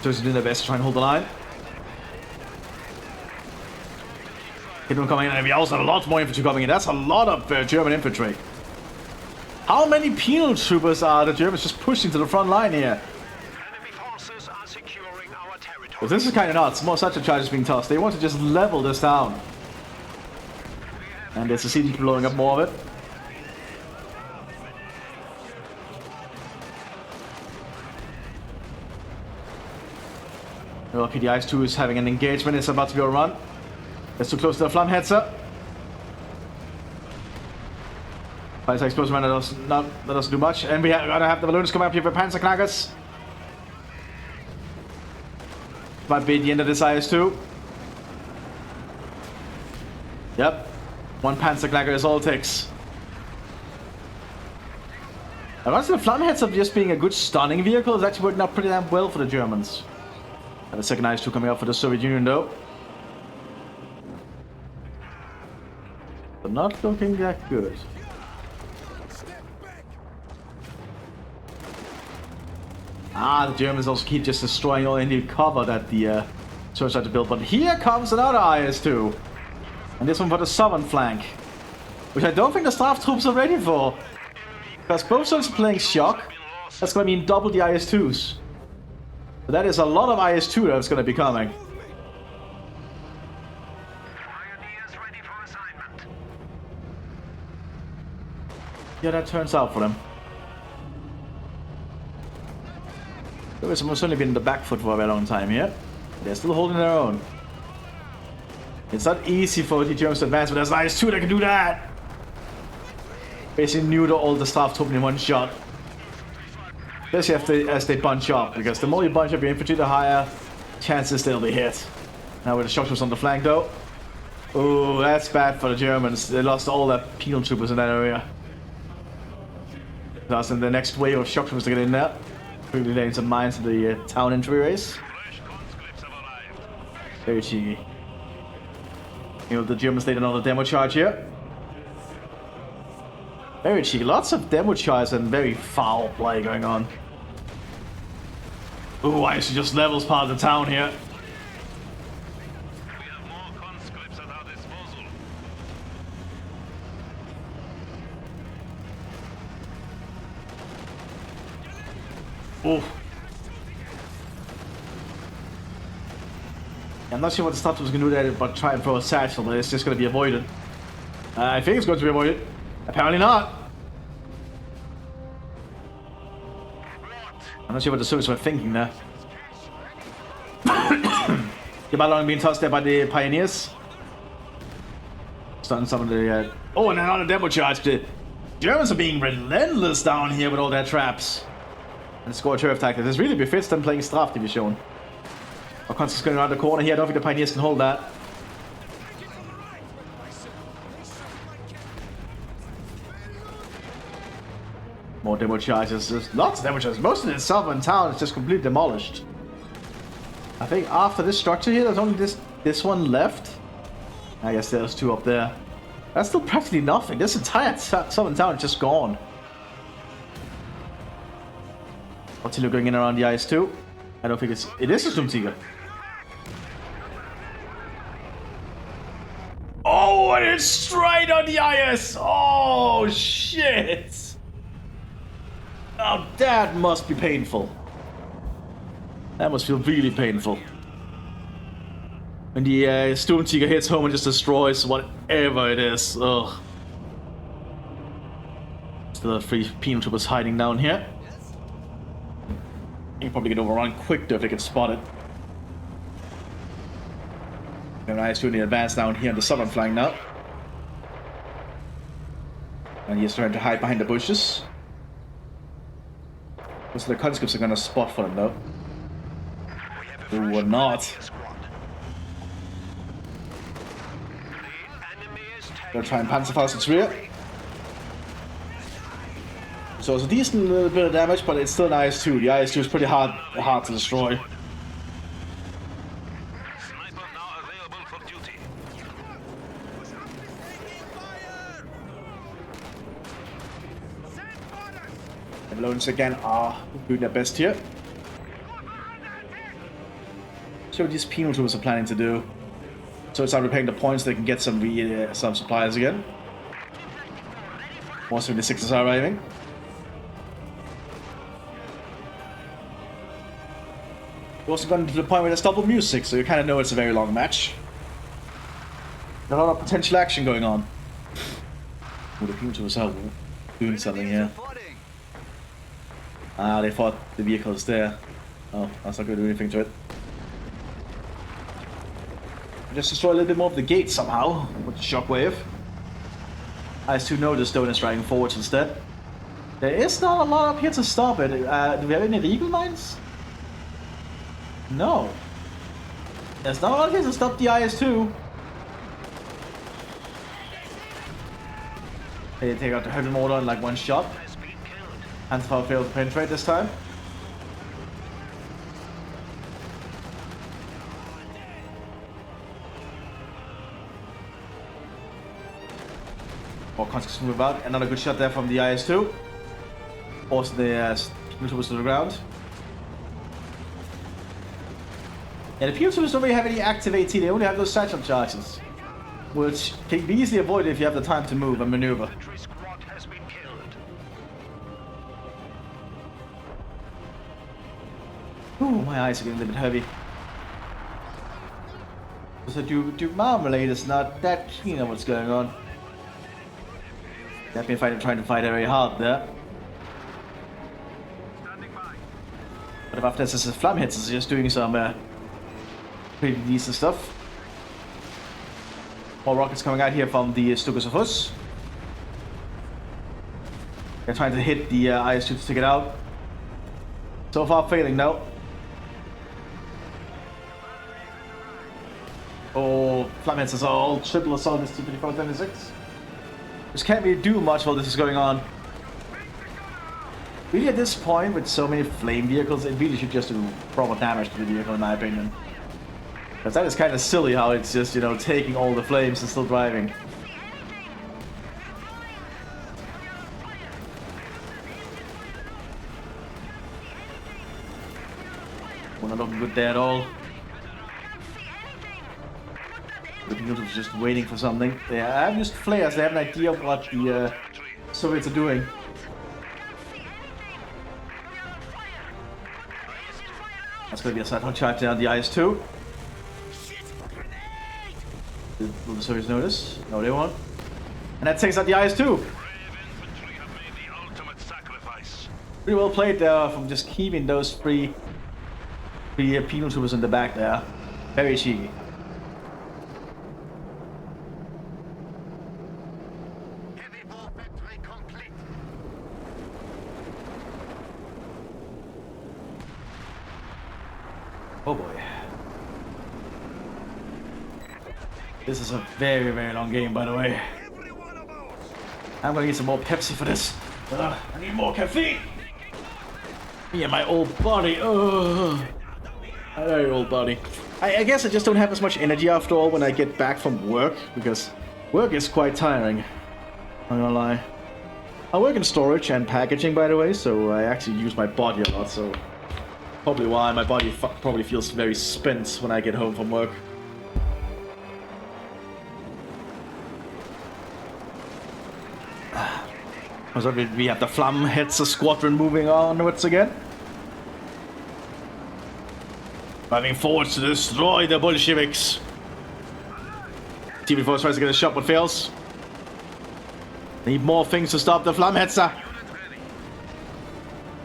Just doing their best to try and hold the line. Keep them coming in, and we also have a lot more infantry coming in. That's a lot of German infantry. How many penal troopers are the Germans just pushing to the front line here? Enemy forces are securing our territory. Well, this is kind of nuts. More such a charge is being tossed. They want to just level this down. And there's a CG blowing up more of it. Well, PDI's 2 is having an engagement. It's about to be overrun. It's too close to the Flammhetzer. Fire explosion man, that doesn't do much. And we gotta have the balloons coming up here for Panzerknackers. Might be the end of this IS-2. Yep. One Panzerknacker is all it takes. And once the Flammhetzer just being a good stunning vehicle is actually working out pretty damn well for the Germans. And the second IS-2 coming up for the Soviet Union though. But not looking that good. The Germans also keep just destroying all any cover that the Turks try to build. But here comes another IS-2. And this one for the southern flank. Which I don't think the staff troops are ready for. Because both sides are playing shock. That's going to mean double the IS-2s. But that is a lot of IS-2 that's going to be coming. Yeah, that turns out for them. They've certainly been in the back foot for a very long time here. They're still holding their own. It's not easy for the Germans to advance, but there's an IS-2 that can do that! Basically neuter all the staff troop in one shot. Especially as they bunch up, because the more you bunch up your infantry, the higher chances they'll be hit. Now with the shock troopers on the flank though. Oh, that's bad for the Germans. They lost all their penal troopers in that area. That's in the next wave of shock troopers to get in there. Quickly laying some mines in the town entry race. Very cheeky. You know, the Germans laid another demo charge here. Very cheeky. Lots of demo charges and very foul play going on. Ooh, I actually just levels part of the town here. We have more conscripts at our disposal. Ooh. I'm not sure what the staff was going to do there, but try and throw a satchel, but it's just going to be avoided. I think it's going to be avoided. Apparently not. I'm not sure what the Soviets were thinking there. The ballon being tossed there by the pioneers. Starting some of the... Oh, and another demo charge. The Germans are being relentless down here with all their traps. And score turf tactics. This really befits them playing Strafdivision. Our Constance going around the corner here. I don't think the pioneers can hold that. More demo charges. There's lots of demo charges. Most of the southern town is just completely demolished. I think after this structure here, there's only this one left. I guess there's two up there. That's still practically nothing. This entire southern town is just gone. Artillery going in around the IS-2. I don't think it is a Sturmtiger. Oh, and it's straight on the IS! Oh, shit! Oh, that must be painful. That must feel really painful. When the Sturmtiger hits home and just destroys whatever it is. Ugh. Still have 3 penal troopers hiding down here. You can probably get overrun quick though if they can spot it. And IS-2 in the advance down here on the southern flank now. And he's trying to hide behind the bushes. Most of the conscripts are gonna spot for them though. Ooh, or not. The enemy is Gonna try and panzerfaust its rear. So it's a decent little bit of damage, but it's still an IS-2. The IS-2 is pretty hard to destroy. Sniper now available for duty. Avalonians again are doing their best here. See what these penal troops are planning to do. So it's repaying the points, they can get some supplies again. More 76s are arriving. We've also gotten to the point where there's double music, so you kind of know it's a very long match. A lot of potential action going on. Oh, the penal troops are doing something here. Ah, they fought the vehicles there. Oh, that's not going to do anything to it. Just destroy a little bit more of the gate somehow with the shockwave. IS-2 noticed though and is driving forwards instead. There is not a lot up here to stop it. Do we have any Regal mines? No. There's not a lot here to stop the IS-2. They take out the heavy mortar in like one shot. Panzerfaust failed to penetrate this time. More conscious move out. Another good shot there from the IS-2. Force the troops to the ground. Yeah, the PO troops don't really have any active AT, they only have those satchel charges. Which can be easily avoided if you have the time to move and maneuver. Ooh, my eyes are getting a little bit heavy. So Duke Marmalade is not that keen on what's going on. They've been trying to fight very hard there. But after this is Flam hits, is just doing some pretty decent stuff. More rockets coming out here from the Stukas of Hus. They're trying to hit the IS-2 to take it out. So far failing now. Oh, Flam hits are all triple assault this T-34-76. Just can't really do much while this is going on. Really at this point, with so many flame vehicles, it really should just do proper damage to the vehicle in my opinion. Because that is kind of silly how it's just, you know, taking all the flames and still driving. We're not looking good there at all. The Pinot is just waiting for something. They have just flares, they have an idea of what the Soviets are doing. That's going to be a side charge down the IS-2. Will the Soviets notice? No, they won't. And that takes out the IS-2. Pretty well played there from just keeping those three penal troopers in the back there. Very cheeky. Oh boy. This is a very, very long game, by the way. I'm gonna need some more Pepsi for this. I need more caffeine. Me and my old body. My very old body. I guess I just don't have as much energy after all when I get back from work, because work is quite tiring. I'm not gonna lie. I work in storage and packaging, by the way, so I actually use my body a lot, so probably why my body probably feels very spent when I get home from work. So we have the Flam Hetzer squadron moving onwards again. Driving forwards to destroy the Bolsheviks. TV4 tries to get a shot but fails. Need more things to stop the Flam Hetzer.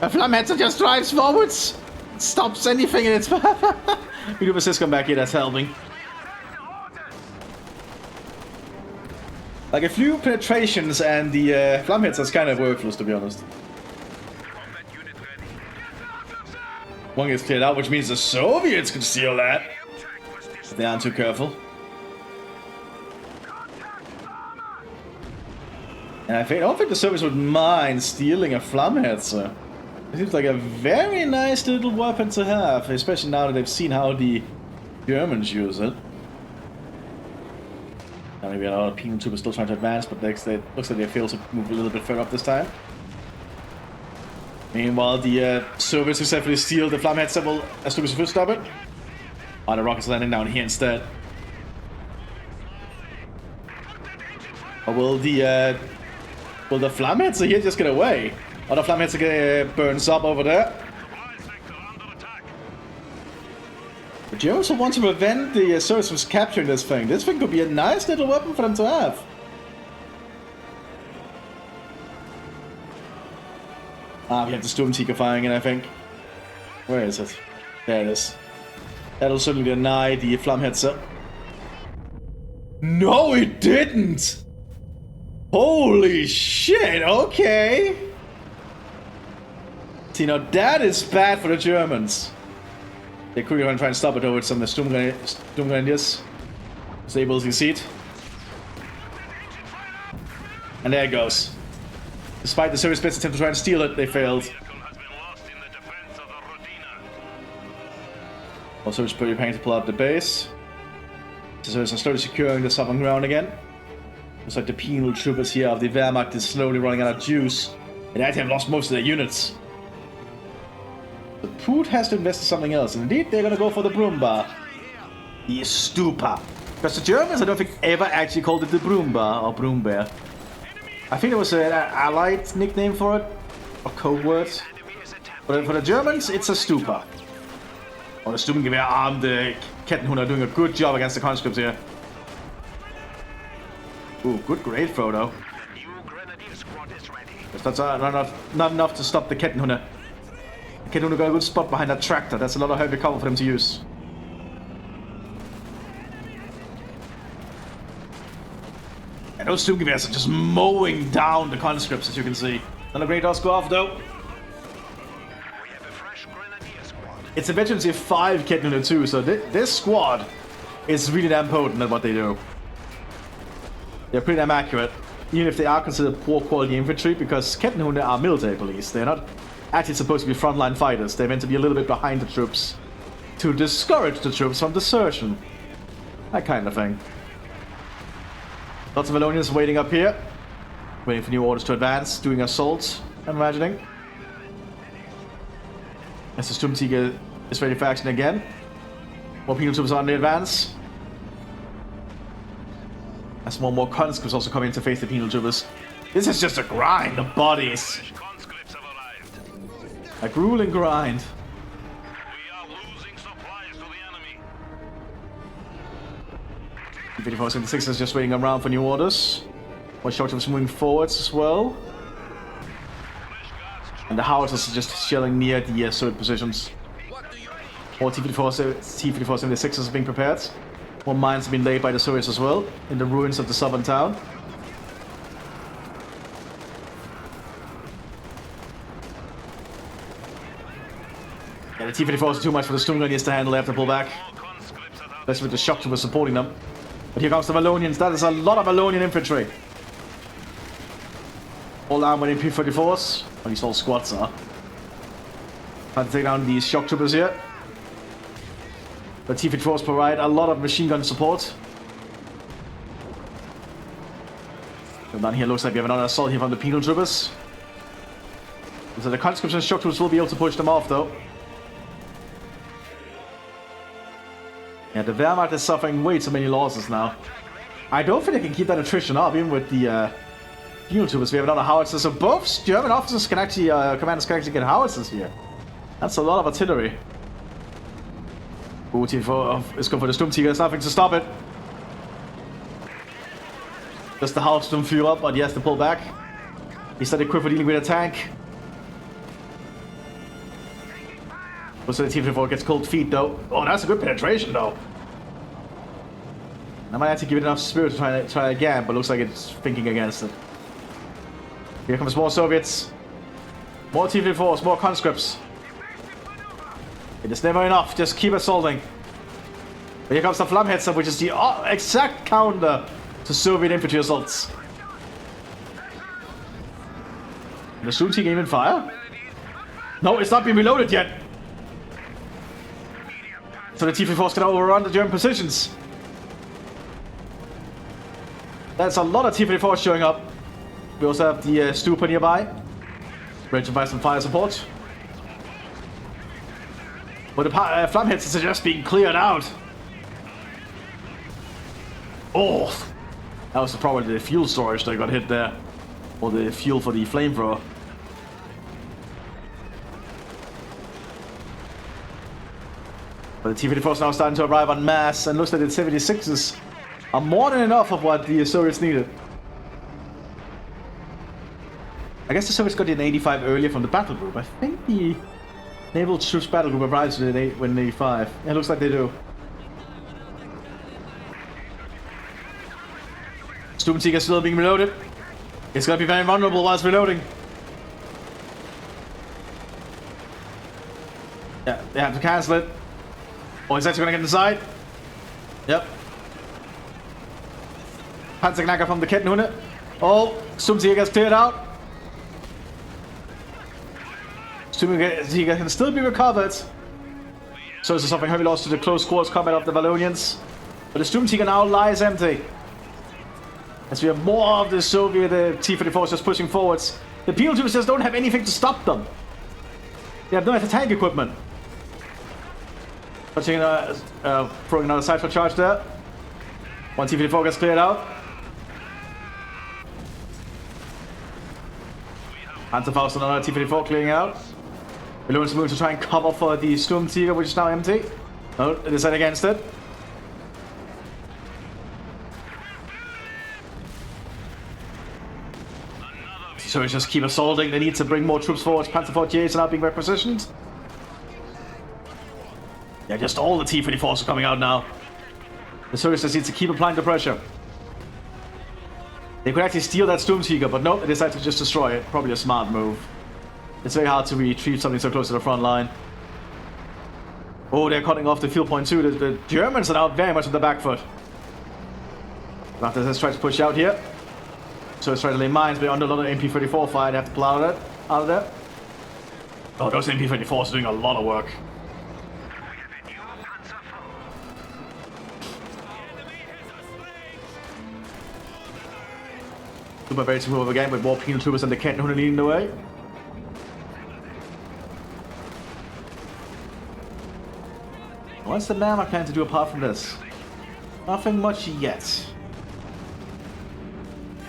The Flam Hetzer just drives forwards. Stops anything in its path. We do Mthis come back here, that's helping. Like a few penetrations and the Flam hits is kind of worthless, to be honest. One gets cleared out, which means the Soviets can steal that. If they aren't too careful. And I don't think the Soviets would mind stealing a Flammhetzer. It seems like a very nice little weapon to have, especially now that they've seen how the Germans use it. Now maybe a lot of penal troopers still trying to advance, but it looks like they failed to move a little bit further up this time. Meanwhile, the Soviets successfully steal the Flammhetzer will as soon as first stop it. Oh, the rockets landing down here instead. Or will the Flammhetzer here just get away? Or the Flammhetzer burns up over there? The Germans will want to prevent the Soviets from capturing this thing. This thing could be a nice little weapon for them to have. Ah, we have the Sturmtiger firing in, I think. Where is it? There it is. That'll certainly deny the Flammhetzer. No, it didn't! Holy shit, okay! See, now that is bad for the Germans. They're quickly going to try and stop it over with some Sturmgrenadiers. Was able to succeed. And there it goes. Despite the Soviets' best attempt to try and steal it, they failed. Also, it's preparing to pull out the base. The Soviets are slowly securing the southern ground again. Looks like the penal troopers here of the Wehrmacht is slowly running out of juice. And they have lost most of their units. The Poot has to invest in something else. And indeed, they're gonna go for the Brumba. The Stupa. Because the Germans, I don't think, ever actually called it the Brumba or Brumbeer. I think there was an allied nickname for it. Or code words. But for the Germans, it's a Stupa. Oh, the Sturmgewehr armed Kettenhund are doing a good job against the conscripts here. Ooh, good grade throw though. That's not enough to stop the Kettenhunde. The Kettenhunde got a good spot behind that tractor. That's a lot of heavy cover for them to use. And those Sturmgewehrs are just mowing down the conscripts, as you can see. Not a great does go off though. It's a veteran tier 5 Kettenhunde too, so this squad is really damn potent at what they do. They're pretty damn accurate, even if they are considered poor quality infantry, because Kettenhunde are military police. They're not actually supposed to be frontline fighters. They're meant to be a little bit behind the troops to discourage the troops from desertion. That kind of thing. Lots of Valonians waiting up here, waiting for new orders to advance, doing assaults, I'm imagining. As the Sturmtiger is ready for action again. More penal troops on the advance. As more conscripts also come in to face the penal troopers. This is just a grind of bodies. A grueling grind. We are losing supplies to the enemy. T-5476 is just waiting around for new orders. More shock troops moving forwards as well. And the howitzers are just shelling near the Soviet positions. More T-5476s are being prepared. More mines have been laid by the Soviets as well, in the ruins of the southern town. Yeah, the T-54s are too much for the Sturmgrenadiers to handle, they have to pull back. Especially with the shock troopers supporting them. But here comes the Valonians, that is a lot of Valonian infantry. All armed with P-34s, at least all squads are. Trying to take down these shock troopers here. The T-54s provide a lot of machine gun support. And down here looks like we have another assault here from the penal troopers. So the conscripts and shock troopers will be able to push them off though. Yeah, the Wehrmacht is suffering way too many losses now. I don't think they can keep that attrition up, even with the penal troopers. We have another howitzer, so both German officers can actually, commanders can actually get howitzers here. That's a lot of artillery. Ooh, T-4 is going for the Sturmtiger, there's nothing to stop it. Just the Hauptsturmführer, but he has to pull back. He's not equipped for dealing with a tank. So the T-54 gets cold feet though. Oh, that's a good penetration though. I might have to give it enough spirit to try again, but looks like it's thinking against it. Here comes more Soviets. More T-54s, more conscripts. It is never enough, just keep assaulting. But here comes the Flammhetzer, which is the exact counter to Soviet infantry assaults. The Zoom team even fire? No, it's not been reloaded yet. So the T-34 can overrun the German positions. That's a lot of T-34 showing up. We also have the Stupa nearby, ready to provide some fire support. But the flame heads are just being cleared out. Oh, that was probably the fuel storage that got hit there, or the fuel for the flamethrower. But the T-34 is now starting to arrive en masse, and looks like the 76s are more than enough of what the Soviets needed. I guess the Soviets got in 85 earlier from the battle group. I think the Naval Troops battle group arrives in 85. Yeah, it looks like they do. Sturmtiger is still being reloaded. It's gonna be very vulnerable while it's reloading. Yeah, they have to cancel it. Oh, he's actually gonna get inside. Yep. Panzerknacker from the Kettenhunde. Oh, Sturmtiger gets cleared out. Sturmtiger can still be recovered. So this is suffering heavy loss to the close quarters combat of the Wallonians. But the Sturmtiger now lies empty. As we have more of the Soviet T-34s just pushing forwards. The PL troops just don't have anything to stop them. They have no anti-tank equipment. Throwing another side for charge there. One T-34 gets cleared out. Panzerfaust and another T-34 clearing out. Wallonians moving to try and cover for the Sturmtiger, which is now empty. No, they decide against it. So we just keep assaulting. They need to bring more troops forward. Panzer 48s are now being repositioned. Yeah, just all the T-34s are coming out now. The Soviets just need to keep applying the pressure. They could actually steal that Sturmtiger, but no, they decided to just destroy it. Probably a smart move. It's very hard to retrieve something so close to the front line. Oh, they're cutting off the field point too. The Germans are now very much on the back foot. Let's try to push out here. So let's try to lay mines, but under a lot of MP-34 fire, they have to pull out of there. Oh, those MP-34s are doing a lot of work. Super ready to move over again with more penal troopers and the Kettenhunde leading the way. What's the Wehrmacht plan to do apart from this? Nothing much yet.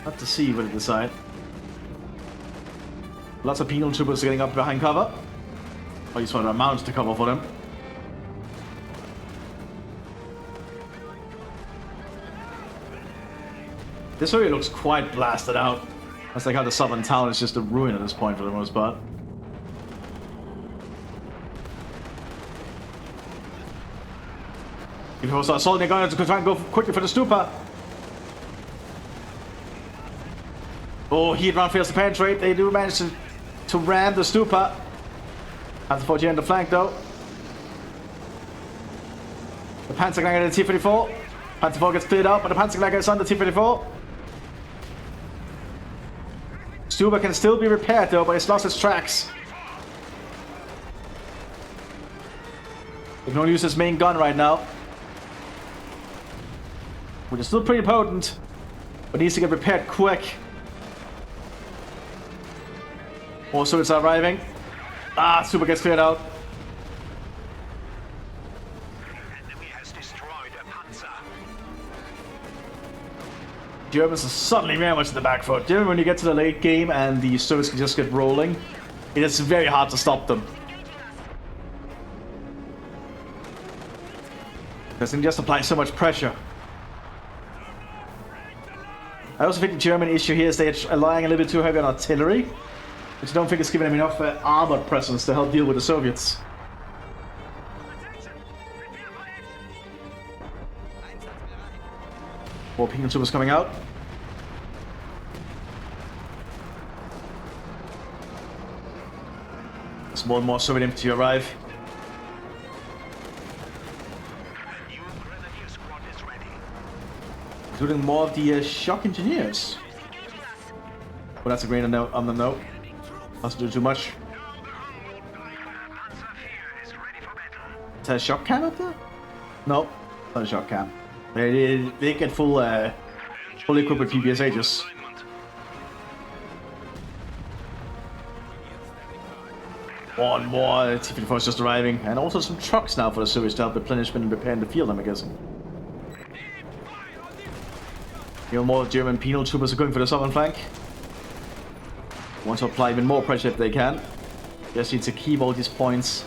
Not to see what they decide. Lots of penal troopers getting up behind cover. Or you just want to mount to cover for them. This area looks quite blasted out. That's like how the southern town is just a ruin at this point for the most part. If you start assaulting, they're going to try and go quickly for the Stupa. Oh, heat round fails to penetrate. They do manage to ram the Stupa. Panzer 48 on the flank though. The Panzerknacker and the T-34. Panzer 4 gets cleared out, but the Panzerknacker is on the T-34. Stupa can still be repaired though, but it's lost its tracks. They can only use his main gun right now, which is still pretty potent, but needs to get repaired quick. Also, it's arriving. Ah, Stupa gets cleared out. Enemy has destroyed a Panzer. Germans are suddenly very much in the back foot. Generally, when you get to the late game and the Soviets can just get rolling, it is very hard to stop them. Because they just apply so much pressure. I also think the German issue here is they're relying a little bit too heavy on artillery, which I don't think is giving them enough armored presence to help deal with the Soviets. More penal troopers coming out. There's more and more Soviet infantry arrive. Including more of the shock engineers. Well, that's a great note on the note. Doesn't do too much. Is that a shock cam up there? No, not a shock cam. They get full equipped with PPSHs. One more T-54 is just arriving, and also some trucks now for the Soviets to help replenishment and repair in the field, I'm guessing. More German penal troopers are going for the southern flank. Want to apply even more pressure if they can. Just need to keep all these points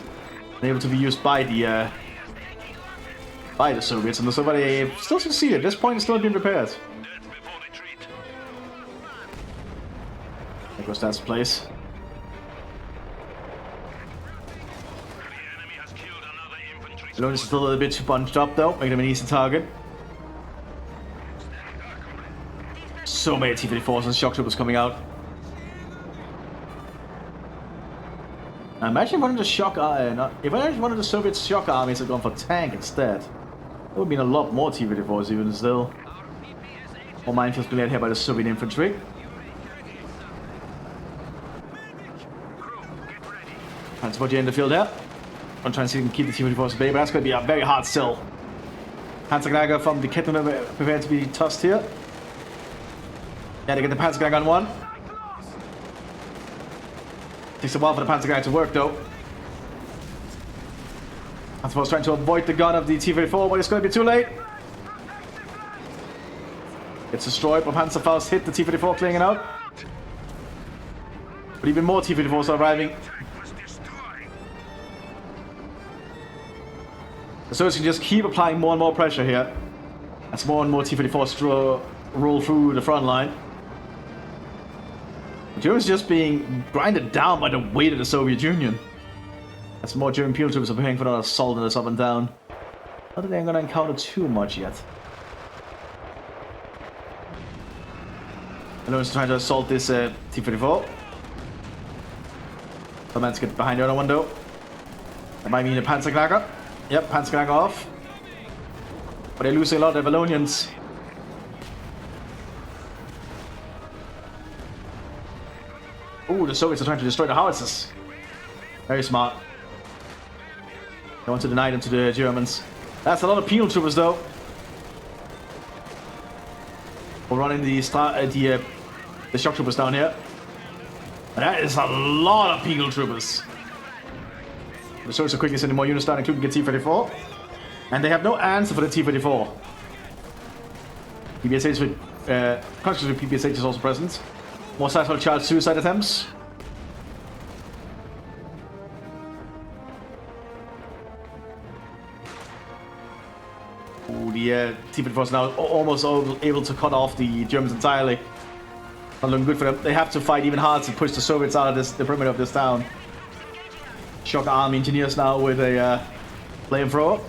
able to be used by the Soviets, and the Soviets still succeeded. This point is still being repaired. There goes that's place. Alone is still a little bit too bunched up though, making him an easy target. So many T-54s and shock troopers coming out. Now imagine one of the if one of the Soviet shock armies had gone for tank instead. There would have been a lot more T-54s even still. More minefields being led here by the Soviet infantry. Transport you in the field here. I'm trying to see if we can keep the T-54s at bay, but that's going to be a very hard sell. Panzergnager from the Kettler prepared to be tossed here. Yeah, they get the Panzergnager on one. Takes a while for the Panzergnager to work though. Panzergnager trying to avoid the gun of the T-34, but it's going to be too late. It's destroyed, but Panzerfaust hit the T-34, clearing it out. But even more T-34s are arriving. The Soviets can just keep applying more and more pressure here as more and more T-34s roll through the front line. The Germans just being grinded down by the weight of the Soviet Union. As more German penal troops are preparing for another assault in the southern town. Not that they're going to encounter too much yet. The Germans trying to assault this T-34. The man's get behind the other one though. That might mean a Panzergnager. Yep, Panzergnager off. But they're losing a lot of their Wallonians. Ooh, the Soviets are trying to destroy the howitzers. Very smart. They want to deny them to the Germans. That's a lot of penal troopers though. We're running the shock troopers down here. And that is a lot of penal troopers. The Soviets are quickly sending more units down, including the T-34. And they have no answer for the T-34. PPSH with conscious with PPSH is also present. More successful child suicide attempts. Ooh, the T-34 is now almost able to cut off the Germans entirely. Not looking good for them. They have to fight even harder to push the Soviets out of the perimeter of this town. Shock army engineers now with a flamethrower.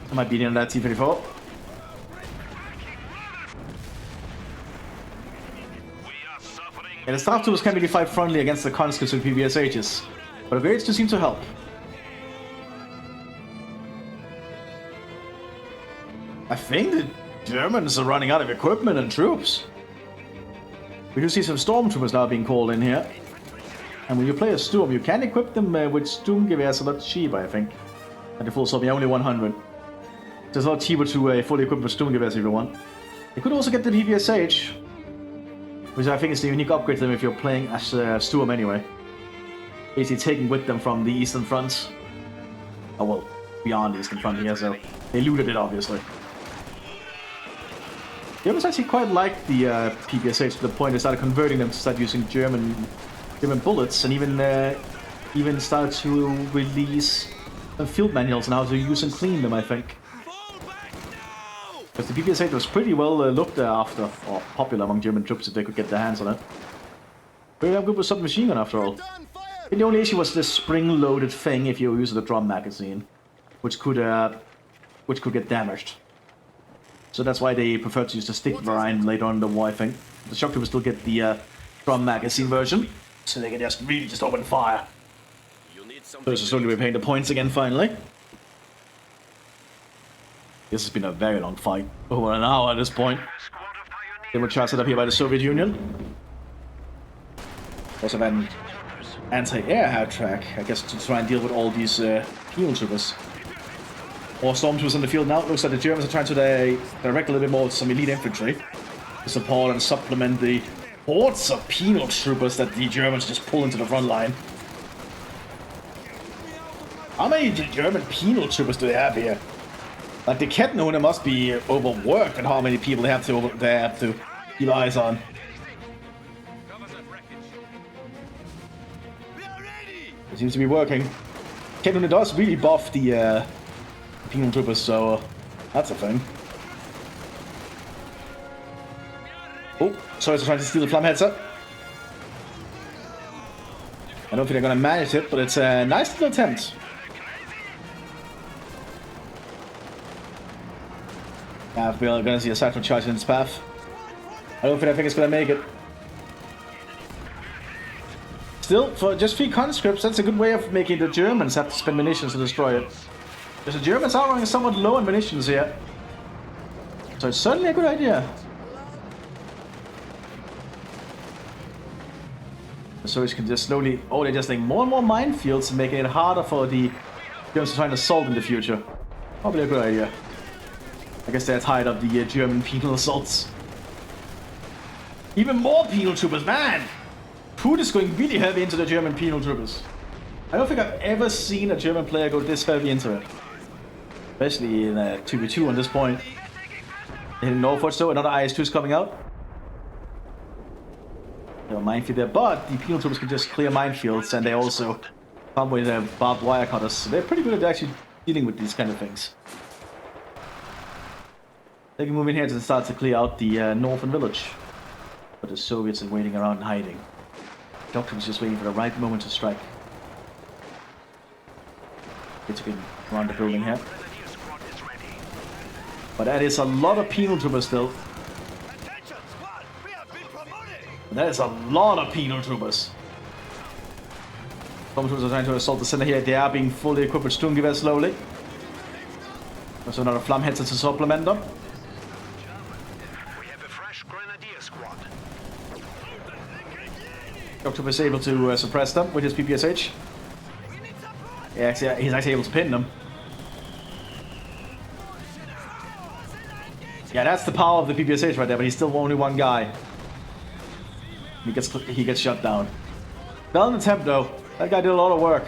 That might be the end of that T-34. And the staff tools can really fight frontally against the conscripts with PPSHs, but the grades do seem to help. I think the Germans are running out of equipment and troops. We do see some stormtroopers now being called in here. And when you play a Sturm, you can equip them with Sturmgewehrs a lot cheaper, I think. At the full Soviet, only 100. So it's a lot cheaper to fully equip with Sturmgewehrs if you want. You could also get the PPSH, which I think is the unique upgrade to them if you're playing as Sturm anyway. Basically taken with them from the Eastern Front. Oh well, beyond the Eastern Front here, so they looted it obviously. The Germans actually quite liked the PPSH to the point they started converting them to start using German bullets, and even started to release field manuals on how to use and clean them, I think. Because the PPSH was pretty well looked after, or popular among German troops if they could get their hands on it. Very damn good with submachine gun after all. And the only issue was this spring-loaded thing if you use the drum magazine, which could get damaged. So that's why they prefer to use the stick variant later on in the war, I think. The shock troopers still get the drum magazine version. So they can just open fire. Those are slowly repaying the points again finally. This has been a very long fight. Over an hour at this point. They were charged up here by the Soviet Union. Also an anti-air half track, I guess, to try and deal with all these penal troopers. More stormtroopers in the field now. Looks like the Germans are trying to direct a little bit more to some elite infantry to support and supplement the hordes of penal troopers that the Germans just pull into the front line. How many German penal troopers do they have here? Like the Kettenhunde must be overworked and how many people they have to keep eyes on. It seems to be working. Kettenhunde does really buff the penal troopers, so that's a thing. Oh, sorry, they're trying to steal the Flammhetzer. I don't think they're gonna manage it, but it's a nice little attempt. Yeah, we're gonna see a satchel charge in its path. I don't think it's gonna make it. Still, for just 3 conscripts, that's a good way of making the Germans have to spend munitions to destroy it. Because the Germans are running somewhat low on munitions here. So it's certainly a good idea. So we can just slowly... Oh, they're just like more and more minefields and making it harder for the Germans to try and assault in the future. Probably a good idea. I guess they're tired of the German penal assaults. Even more penal troopers, man! Food is going really heavy into the German penal troopers. I don't think I've ever seen a German player go this heavy into it. Especially in a 2v2 on this point. In Norfolk, so another IS-2 is coming out. There's a minefield there, but the penal troopers can just clear minefields, and they also come with barbed wire cutters. So they're pretty good at actually dealing with these kind of things. They can move in here to start to clear out the northern village. But the Soviets are waiting around and hiding. Doctor was just waiting for the right moment to strike. It's been around the building here. But that is a lot of penal troopers still. That is a lot of penal troopers. Stormtroopers are trying to assault the center here. They are being fully equipped with Sturmgewehr slowly. There's another Flammhetzer to supplement them. Doctor was able to suppress them with his PPSH. Yeah, he's actually able to pin them. Yeah, that's the power of the PPSH right there, but he's still only one guy. He gets shut down. Well, attempt though. That guy did a lot of work.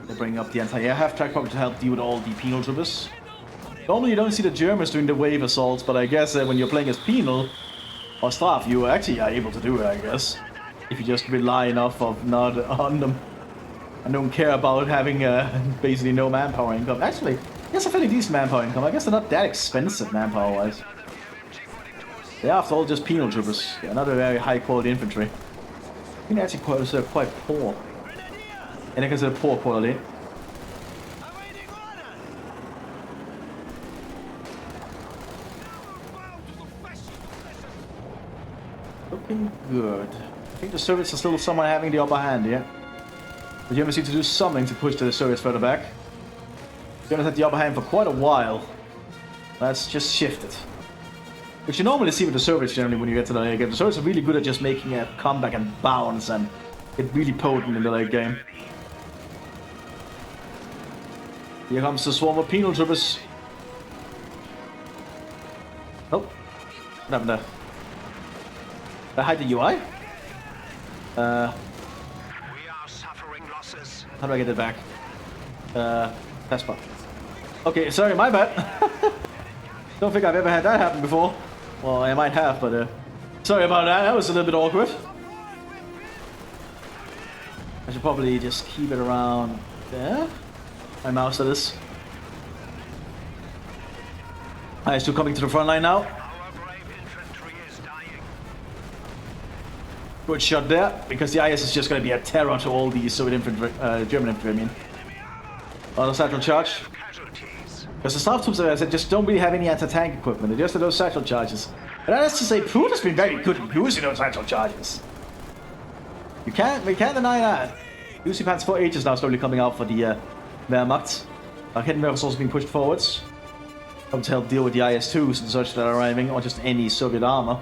They're bringing up the anti-air half-track probably to help deal with all the penal troopers. Normally you don't see the Germans doing the wave assaults, but I guess when you're playing as penal or staff, you actually are able to do it, I guess. If you just rely enough of not on them. I don't care about having basically no manpower income. Actually, yes, a fairly decent manpower income. I guess they're not that expensive manpower-wise. They're after all just penal troopers. They're not a very high-quality infantry. I think they're actually quite poor. And I consider poor quality. Looking good. I think the Soviets are still somewhat having the upper hand here. The Germans need to do something to push the Soviets further back. The Germans had the upper hand for quite a while. That's just shifted. Which you normally see with the Soviets generally when you get to the late game. The Soviets are really good at just making a comeback and bounce and get really potent in the late game. Here comes the swarm of penal troopers. Oh, what happened there? Did I hide the UI? How do I get it back? Test bar. Okay, sorry, my bad. Don't think I've ever had that happen before. Well, I might have, but sorry about that. That was a little bit awkward. I should probably just keep it around there. My mouse, that is. IS-2 coming to the front line now. Good shot there, because the IS is just going to be a terror to all the Soviet infantry, German infantry, I mean. Another satchel charge. Because the staff troops, as I said, just don't really have any anti-tank equipment. They just have those satchel charges. But that's to say, Putin has been very good at using those satchel charges. We can't deny that. UC Pants 4H is now slowly coming out for the Wehrmacht. Our Hindenburg is also being pushed forwards. To help deal with the IS-2s and such that are arriving, or just any Soviet armor.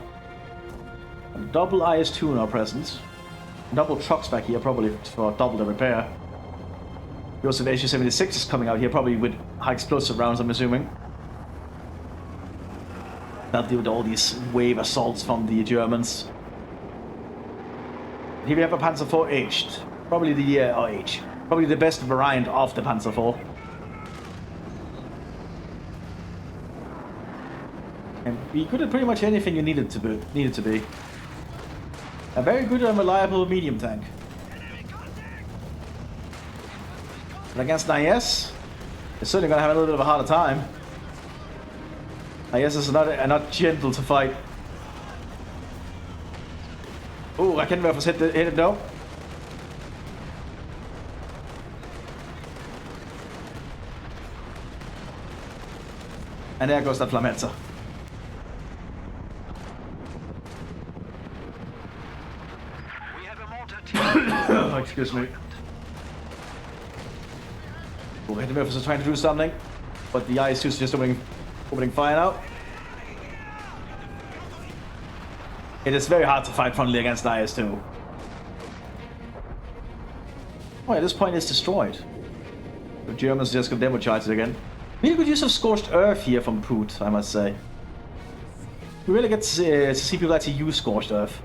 A double IS-2 now present. Double trucks back here, probably for double the repair. We also have HU-76s coming out here, probably with high explosive rounds, I'm assuming. That'll deal with all these wave assaults from the Germans. Here we have a Panzer IV aged. Probably the probably the best variant of the Panzer IV. And be good at pretty much anything you needed to be. A very good and reliable medium tank. But against IS, they're certainly going to have a little bit of a harder time. IS is not gentle to fight. Oh, I can't remember if I hit it though. And there goes that Flammenzer. Oh, excuse me. Oh, Hindenburg is trying to do something, but the IS-2 is just opening fire now. It is very hard to fight frontally against the IS-2. Oh, at this point it's destroyed. The Germans just got demo charged again. Really good use of scorched earth here from Poot, I must say. You really get to see people like to use scorched earth.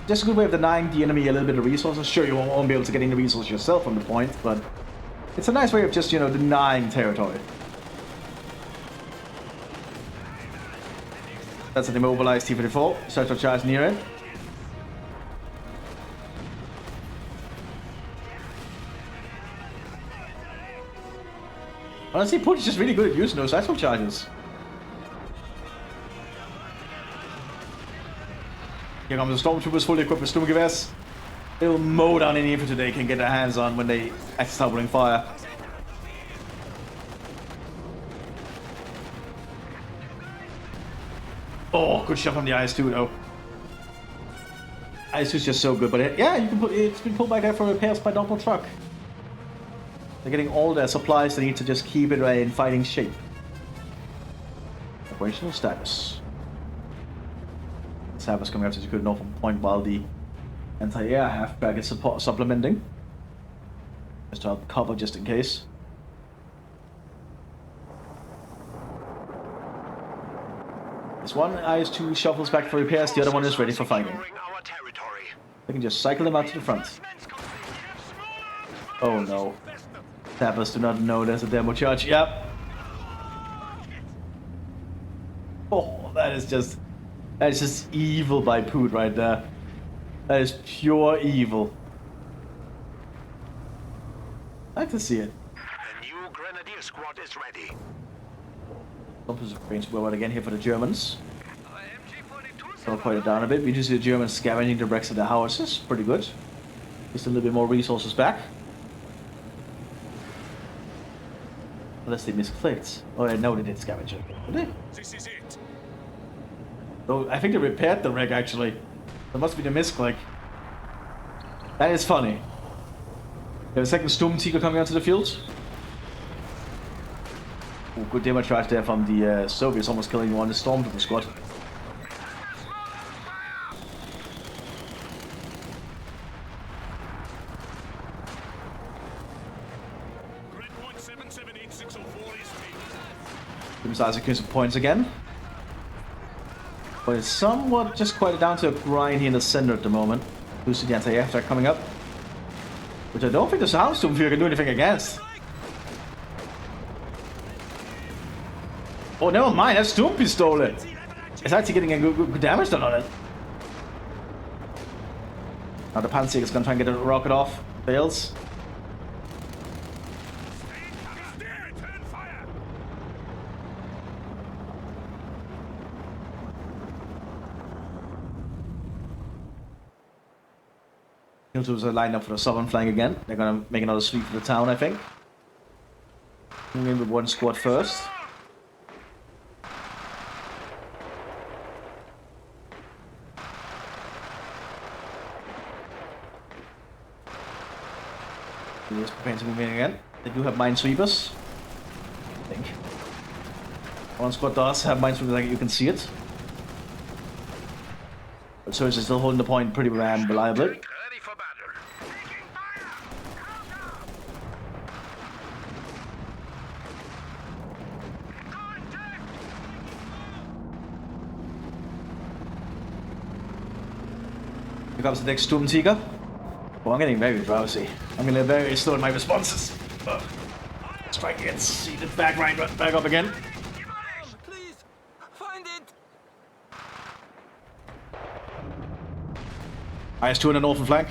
Just a good way of denying the enemy a little bit of resources. Sure, you won't be able to get any resources yourself from the point, but it's a nice way of just, you know, denying territory. That's an immobilized T-34. Search for charge near it. Honestly, Punch is just really good at using those actual charges. Here comes the Stormtroopers fully equipped with Sturmgewehr. They'll mow down any infantry they can get their hands on when they actually start opening fire. Oh, good shot from the IS-2 though. IS-2 is just so good, but yeah, you can put it's been pulled back there for repairs by double truck. They're getting all their supplies they need to just keep it in fighting shape. Operational status. Sabbath's coming up to a good enough point while the anti-air halfback is supplementing. Just to help cover just in case. This one IS-2 shuffles back for repairs, the other one is ready for fighting. They can just cycle them out to the front. Oh no. Tappers do not know there's a demo charge. Yep. Oh, that is just evil by Poot right there. That is pure evil. I like to see it. The new Grenadier squad is ready. Bumpers of range well again here for the Germans. So I'll point it down a bit. We do see the Germans scavenging the wrecks of the howitzers. Pretty good. Just a little bit more resources back. Unless they misclicked. Oh, no, they did scavenge it. Did they? This is it. Oh, I think they repaired the wreck actually. That must be the misclick. That is funny. We have a second Sturmtiger coming onto the field. Oh, good damage charge there from the Soviets, almost killing one of the Stormtrooper squad. Isaac gives some points again. But it's somewhat just quite down to a grind here in the center at the moment. Who's the anti-air threat coming up? Which I don't think the Soundstormfear can do anything against. Oh, never mind, that's Sturmpistole. It's actually getting a good damage done on it. Now the Panzer is going to try and get a rocket off. Fails. Troops are lined up for the southern flank again. They're going to make another sweep for the town, I think. Moving in with one squad first. preparing to move in again. They do have minesweepers, I think. One squad does have minesweepers, like you can see it. But Surge is still holding the point pretty reliably. Ready for battle. Taking fire. Here comes the next Sturmtiger. Oh, I'm getting very drowsy. I'm getting very slow in my responses. Let's try and get seated back up again. Please, find it. IS-2 on the northern flank.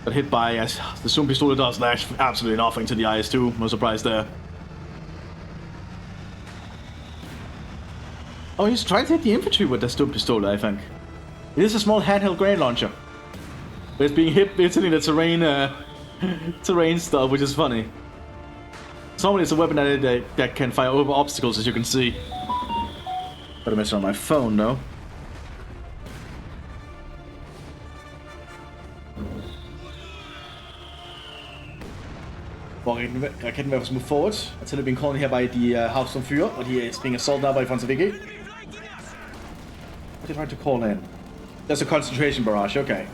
Got hit by the Sturmpistole does lash absolutely nothing to the IS-2. No surprise there. Oh, he's trying to hit the infantry with the Sturmpistole, I think. It is a small handheld grenade launcher. But it's being hit, it's hitting the terrain stuff, which is funny. Normally it's a weapon that can fire over obstacles, as you can see. Got a message on my phone, though. Rakettenwerfers move forward. Until they've been called here by the Hauptsturmführer, but he is being assaulted now by Frontline. What are you trying to call in? There's a concentration barrage, okay.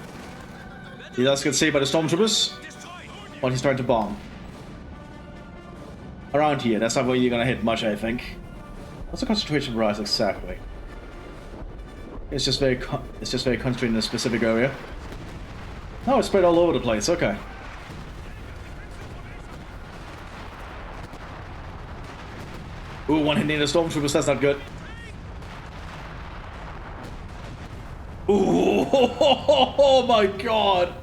He does get saved by the stormtroopers, but he's trying to bomb. Around here, that's not where you're gonna hit much, I think. What's a concentration barrage exactly? It's just very concentrated in a specific area. Oh, it's spread all over the place, okay. Ooh, one hitting the stormtroopers, that's not good. Ooh, oh my god!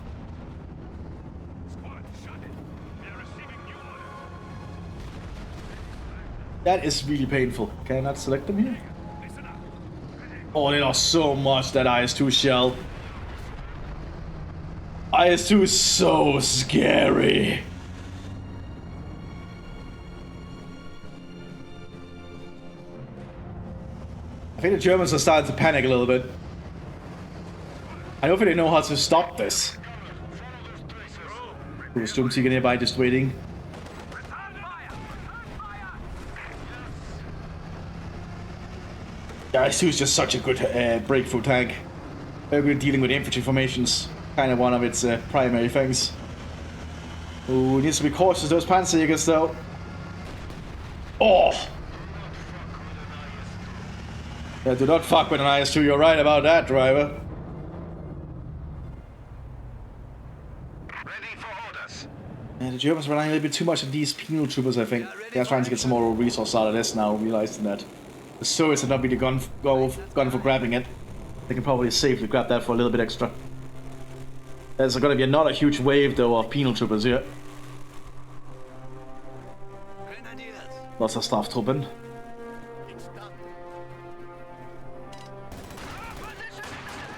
That is really painful. Can I not select them here? Oh, they lost so much, that IS-2 shell. IS-2 is so scary. I think the Germans are starting to panic a little bit. I don't think they know how to stop this. Sturmtiger nearby just waiting. Yeah, IS-2 is just such a good breakthrough tank. Very good dealing with infantry formations. Kind of one of its primary things. Ooh, needs to be cautious of those Panzerjägers though. Oh! Yeah, do not fuck with an IS-2, you're right about that, driver. Ready for orders. Yeah, the Germans are relying a little bit too much on these penal troopers, I think. They're trying to get some more resource out of this now, realizing that the Soviets have not been the gun for grabbing it. They can probably safely grab that for a little bit extra. There's going to be another huge wave, though, of penal troopers here. Lots of staff trooping.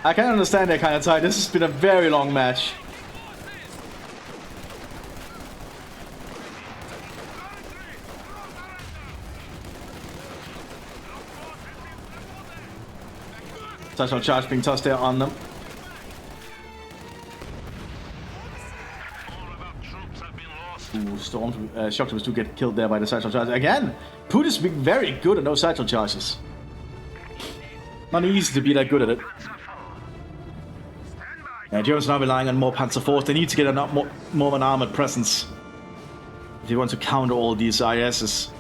I can understand they're kind of tight. This has been a very long match. Satchel charge being tossed out on them. Ooh, shock troopers do get killed there by the satchel charge. Again, Putin is being very good at those satchel charges. Not easy to be that good at it. Germans are now relying on more Panzer IV. They need to get more of an armored presence if they want to counter all these ISs.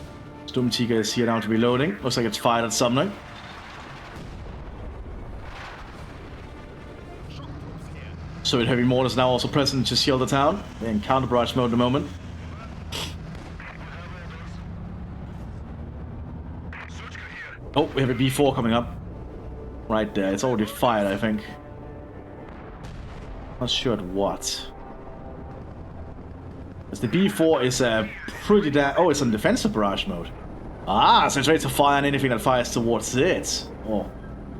Sturmtiger is here now to be loading. Looks like it's fired at something. Soviet heavy mortars now also present to shield the town. They're in counter barrage mode at the moment. Oh, we have a B4 coming up. Right there, it's already fired, I think. Not sure at what. Because the B4 is a pretty oh, it's in defensive barrage mode. Ah, so it's ready to fire on anything that fires towards it. Oh,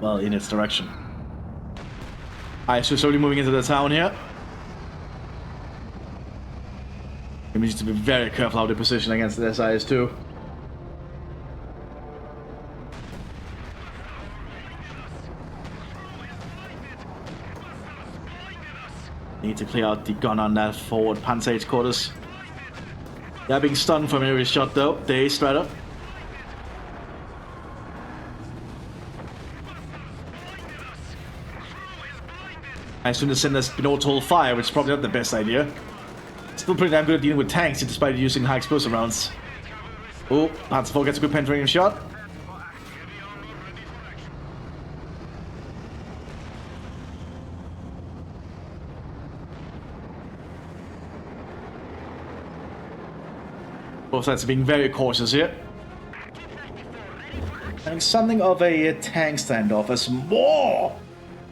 well, in its direction. Alright, so slowly moving into the town here. We need to be very careful how they position against this IS-2. Need to clear out the gun on that forward Panzer quarters. They're being stunned from every shot though. They straight up. I assume to send us binaural fire, which is probably not the best idea. Still pretty damn good at dealing with tanks despite using high explosive rounds. Oh, Panzer IV gets a good penetrating shot. Both sides are being very cautious here. Having something of a tank standoff as more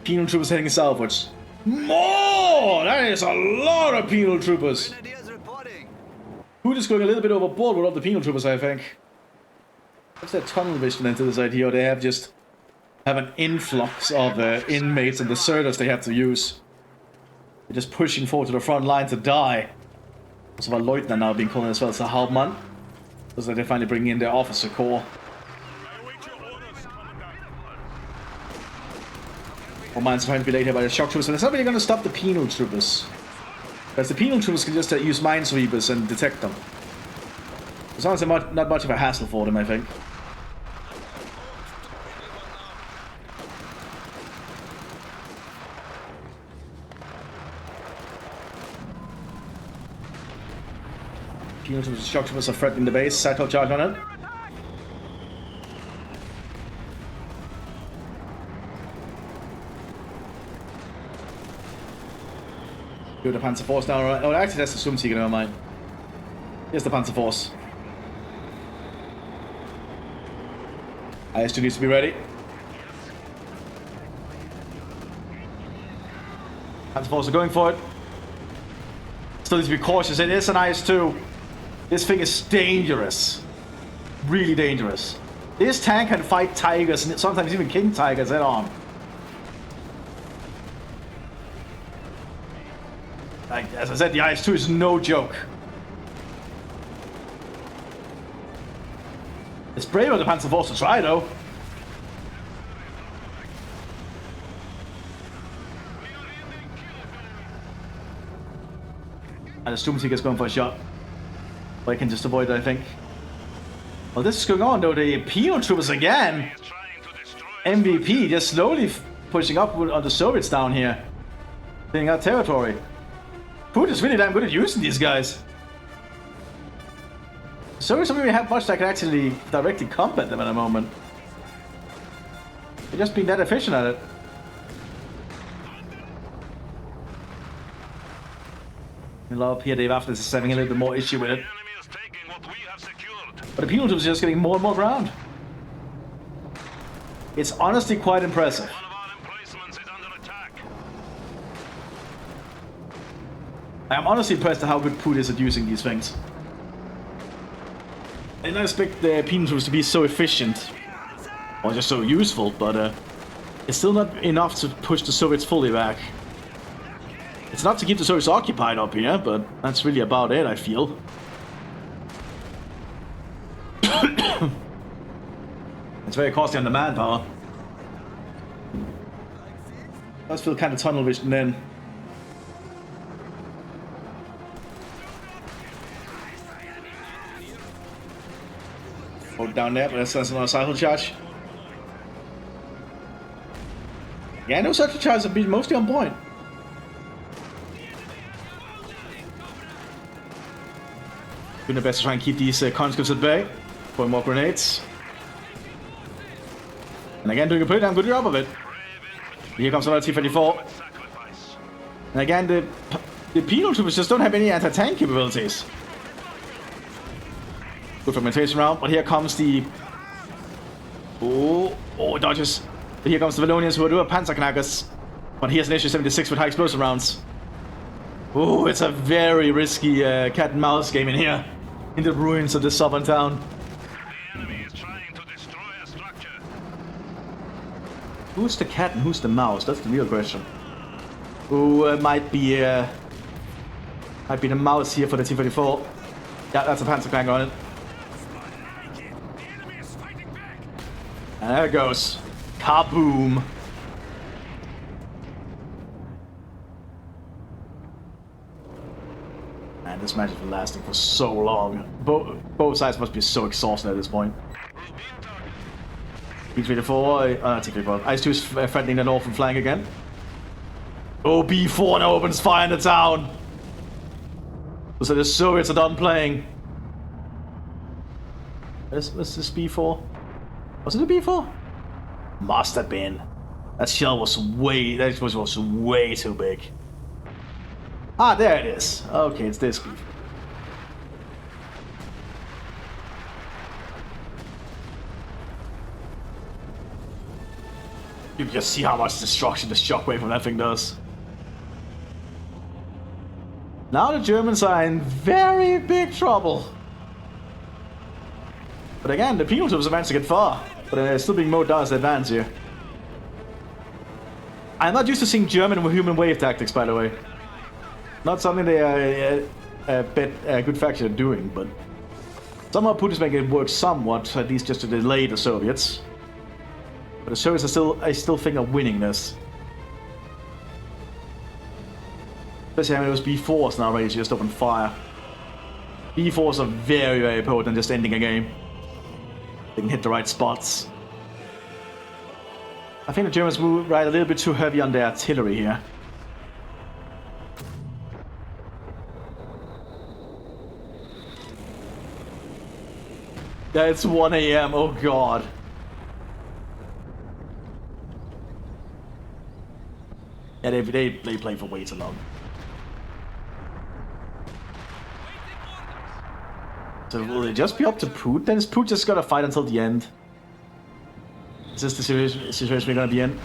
penal troopers heading southwards. More! That is a lot of penal troopers. Hood is going a little bit overboard with all the penal troopers, I think. What's that tunnel vision into this idea? They have an influx of inmates and deserters they have to use. They're just pushing forward to the front line to die. Also, a Leutnant now being called as well as a Hauptmann. So they're finally bringing in their officer corps. All mines are trying to be laid here by the shock troopers, and it's not really going to stop the penal troopers. Because the penal troopers can just use minesweepers and detect them. As long as they're not much of a hassle for them, I think. Penal troopers, shock troopers are threatening the base. Cycle charge on it. Do the Panzer Force now, right? Oh, actually, that's the Sturmtiger, never mind. Here's the Panzer Force. IS-2 needs to be ready. Panzer Force are going for it. Still needs to be cautious. It is an IS-2. This thing is dangerous. Really dangerous. This tank can fight Tigers, and sometimes even King Tigers head on. Like, as I said, the IS-2 is no joke. It's brave of the Panzer Force to try, though. And the Sturmtiger's going for a shot. But I can just avoid it, I think. Well, this is going on, though. The penal troopers again. MVP just slowly pushing up on the Soviets down here. Clearing out territory. Putin is really damn good at using these guys. Soviets don't really have much that can actually directly combat them at the moment. They're just being that efficient at it. A lot up here, Dave, after this is having a little bit more issue with it. But the penal troops are just getting more and more ground. It's honestly quite impressive. I'm honestly impressed at how good Putin is at using these things. I didn't expect the penal troops to be so efficient. Or just so useful, but it's still not enough to push the Soviets fully back. It's not to keep the Soviets occupied up here, but that's really about it, I feel. It's very costly on the manpower. Does feel kind of tunnel vision then. Hold down there, but that's another cycle charge. Yeah, no cycle charges have been mostly on point. Doing the best to try and keep these conscripts at bay. Throwing more grenades. And again, doing a pretty damn good job of it. Here comes another T-34. And again, the penal troopers just don't have any anti-tank capabilities. Good fragmentation round, but here comes the... Oh, dodges. But here comes the Valonians who are doing Panzerknackers. But here's an issue-76 with high explosive rounds. Oh, it's a very risky cat and mouse game in here. In the ruins of this southern town. The enemy is trying to destroy a structure. Who's the cat and who's the mouse? That's the real question. Who might be the mouse here for the T-34. Yeah, that's a Panzerknacker on it. And there it goes. Kaboom. Man, this match has been lasting for so long. Both sides must be so exhausted at this point. B3-4, T3-4. Ice-2 is threatening the northern flank again. Oh, B4 now opens fire in the town. So the Soviets are done playing. What's this B4? Was it a B4? Must have been. That shell was way too big. Ah, there it is. Okay, it's this B4. You can just see how much destruction the shockwave from that thing does. Now the Germans are in very big trouble. But again, the penal troops have managed to get far. But they're still being mowed down as they advance here. I'm not used to seeing German human wave tactics, by the way. Not something they are a good faction are doing, but somehow Putin's making it work somewhat, at least just to delay the Soviets. But the Soviets are still, I still think, are winning this. Especially having those B4s now ready to just open fire. B4s are very, very potent, just ending a game. They can hit the right spots. I think the Germans will ride a little bit too heavy on their artillery here. Yeah, it's 1 AM, oh god. Yeah, they play for way too long. So will it just be up to Putin? Then is Putin just gonna fight until the end? Is this the situation we're gonna be in?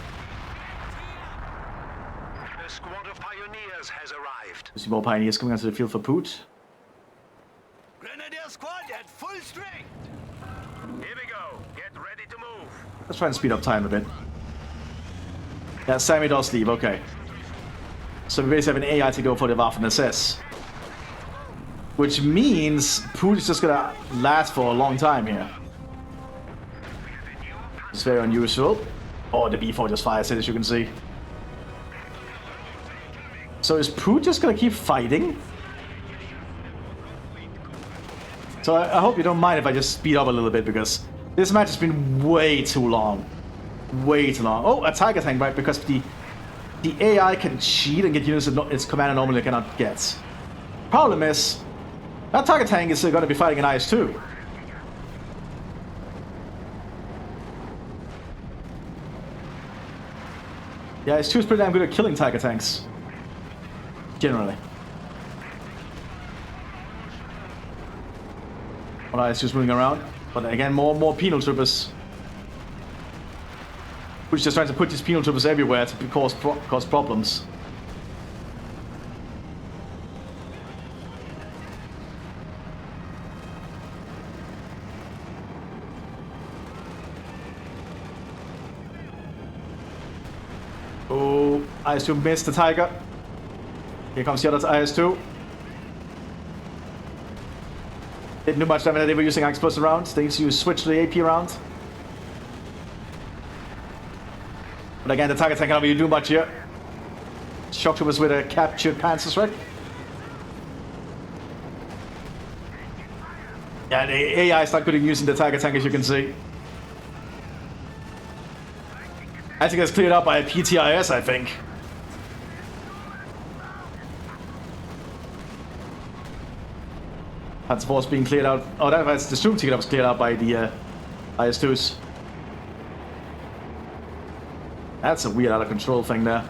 A squad of pioneers has arrived. We see more pioneers coming onto the field for Put. Grenadier squad at full strength. Here we go. Get ready to move. Let's try and speed up time a bit. Yeah, Sammy does leave, okay. So we basically have an AI to go for the Waffen SS. Which means Put is just gonna last for a long time here. It's very unusual. Oh, the B4 just fires it, as you can see. So is Put just gonna keep fighting? So I hope you don't mind if I just speed up a little bit, because this match has been way too long. Way too long. Oh, a Tiger tank, right? Because the AI can cheat and get units that its commander normally cannot get. Problem is, that Tiger tank is going to be fighting an IS-2. Yeah, IS-2 is pretty damn good at killing Tiger tanks. Generally. One IS-2's moving around. But again, more penal troopers. Which just trying to put these penal troopers everywhere to cause problems. Oh, IS-2 missed the Tiger. Here comes the other IS-2. Didn't do much damage. They were using explosive rounds. They need to switch to the AP round. But again, the Tiger tank can't really do much here. Shock troopers with a captured Panzerschreck. Yeah, the AI is not good at using the Tiger tank, as you can see. I think it's cleared up by a PTIS, I think. That's force being cleared out. Oh, that's the Zoom ticket that was cleared out by the IS-2s. That's a weird out of control thing there.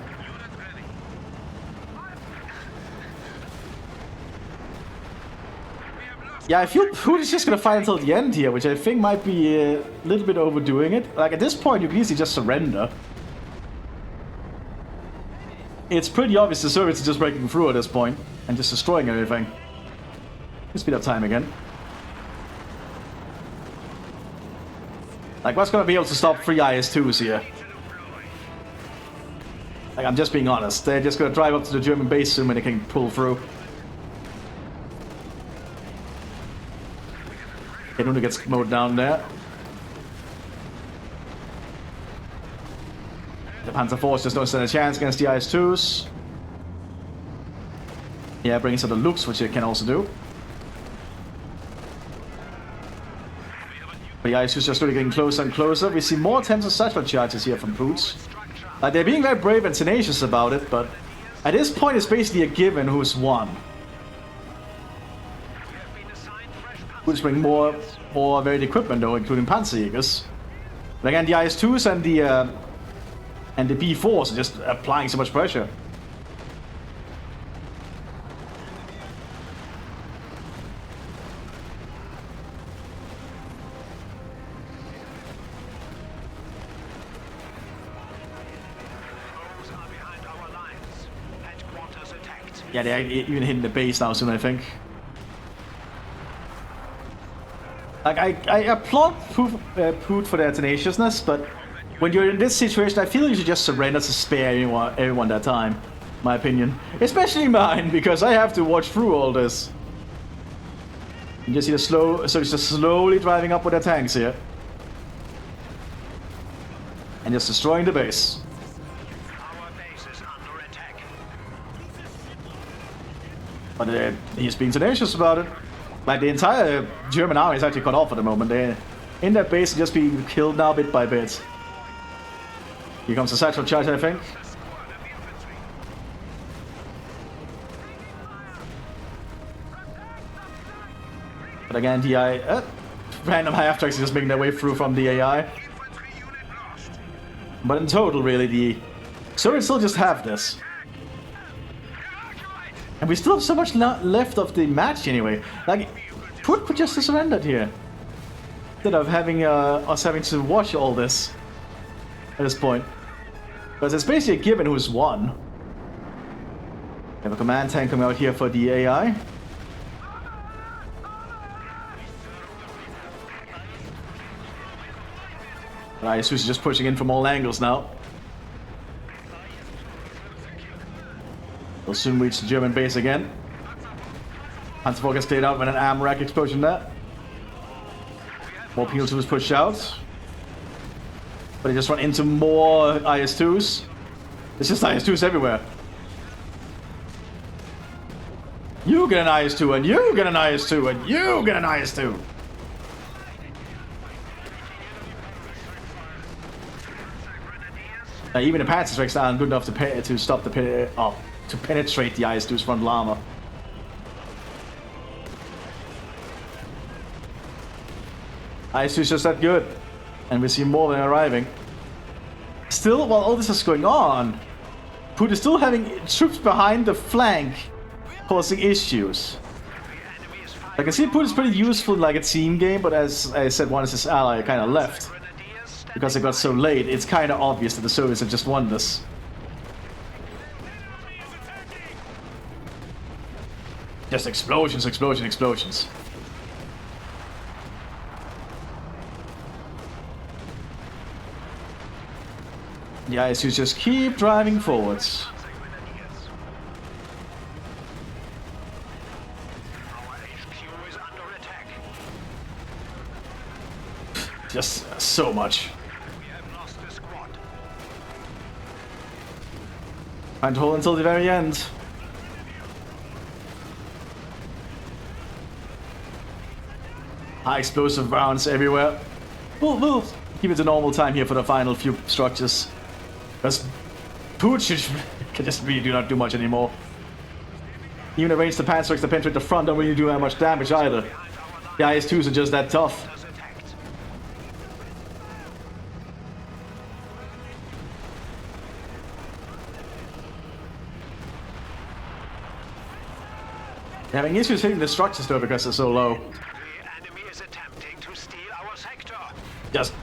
Yeah, I feel Put is just gonna fight until the end here, which I think might be a little bit overdoing it. Like, at this point, you can easily just surrender. It's pretty obvious the Soviets are just breaking through at this point and just destroying everything. Let's speed up time again. Like, what's gonna be able to stop 3 IS-2s here? Like, I'm just being honest. They're just gonna drive up to the German base soon when they can pull through. Kenuna gets mowed down there. The Panzer Force just don't stand a chance against the IS-2s. Yeah, brings out the looks, which it can also do. But yeah, it's just really getting closer and closer. We see more attempts at satchel charges here from Pooch. They're being very brave and tenacious about it, but at this point it's basically a given who's won. Pooch bring more varied equipment though, including Panzerjägers. But again, the IS-2s and the B-4s are just applying so much pressure. Yeah, they're even hitting the base now soon, I think. Like, I applaud Poot for their tenaciousness, but when you're in this situation, I feel you should just surrender to spare everyone that time, my opinion. Especially mine, because I have to watch through all this. You just see so it's just slowly driving up with their tanks here. And just destroying the base. But he's being tenacious about it. Like, the entire German army is actually cut off at the moment. They're in that base and just being killed now bit by bit. Here comes the satchel charge, I think. But again, the random half-tracks are just making their way through from the AI. But in total, really, the Soviets still just have this. And we still have so much left of the match anyway. Like, Poot could just have surrendered here. Instead of having us having to watch all this at this point. Because it's basically a given who's won. We have a command tank coming out here for the AI. Right, Susi just pushing in from all angles now. We'll soon reach the German base again. Panzervolk has stayed out with an arm rack explosion there. More P-2s pushed out. But they just run into more IS-2s. It's just IS-2s everywhere. You get an IS-2, and you get an IS-2, and you get an IS-2. Even the Panzer strikes aren't good enough to stop the to penetrate the IS-2's frontal armor. IS-2's just that good, and we see more of them arriving. Still, while all this is going on, Poot is still having troops behind the flank causing issues. I can see Poot is pretty useful in like a team game, but as I said, once his ally kind of left because it got so late, it's kind of obvious that the Soviets have just won this. Just explosions, explosions, explosions. The ISUs just keep driving forwards. Just so much. Trying to hold until the very end. High explosive rounds everywhere. We'll keep it to normal time here for the final few structures. Because Pooch can just really do not do much anymore. Even the range the Panzerstrikes that penetrate the front don't really do that much damage either. The IS-2s are just that tough. They're having issues hitting the structures though because they're so low. Just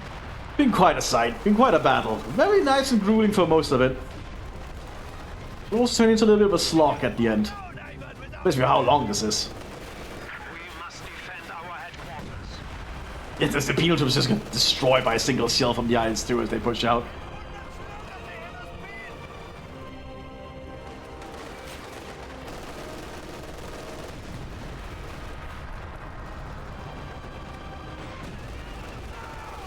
been quite a sight, been quite a battle. Very nice and grueling for most of it. It also turned into a little bit of a slog at the end. Especially how long this is. The penal tube is just getting destroyed by a single shell from the IS-2 as they push out.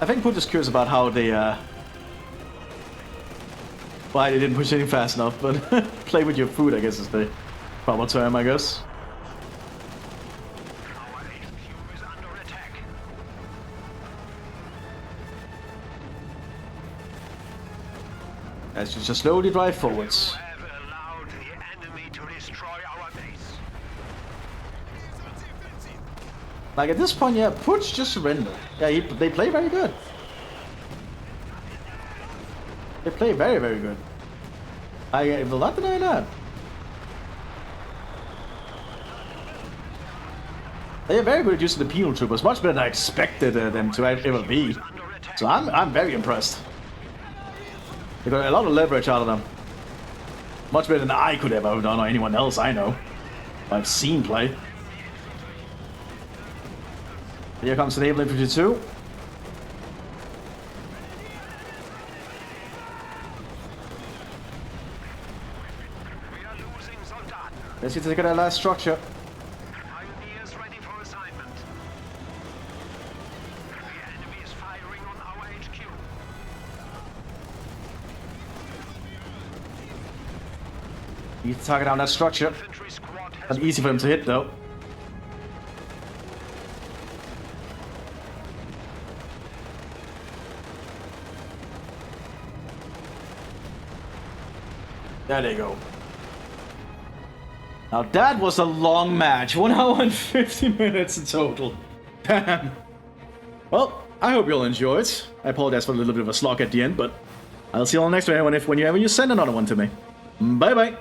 I think we're just curious about how they, why they didn't push anything fast enough, but play with your food, I guess, is the Proper term, I guess. Our HQ is under attack. As you just slowly drive forwards. You have allowed the enemy to destroy our base. Like at this point, yeah, Putsch just surrender. Yeah, they play very good. They play very, very good. I will not deny that. They are very good at using the penal troopers, much better than I expected them to ever be. So I'm very impressed. They got a lot of leverage out of them. Much better than I could ever have done, or anyone else I know. I've seen play. Here comes the Naval Infantry 2. Let's see to take out that last structure. Pioneers ready for assignment. The enemy is firing on our HQ. Need to target down that structure. Infantry squad has Not easy for them to hit though. There they go. Now that was a long match. 1 hour and 50 minutes in total. Damn. Well, I hope you'll enjoy it. I apologize for a little bit of a slog at the end, but I'll see you all next time whenever you send another one to me. Bye bye.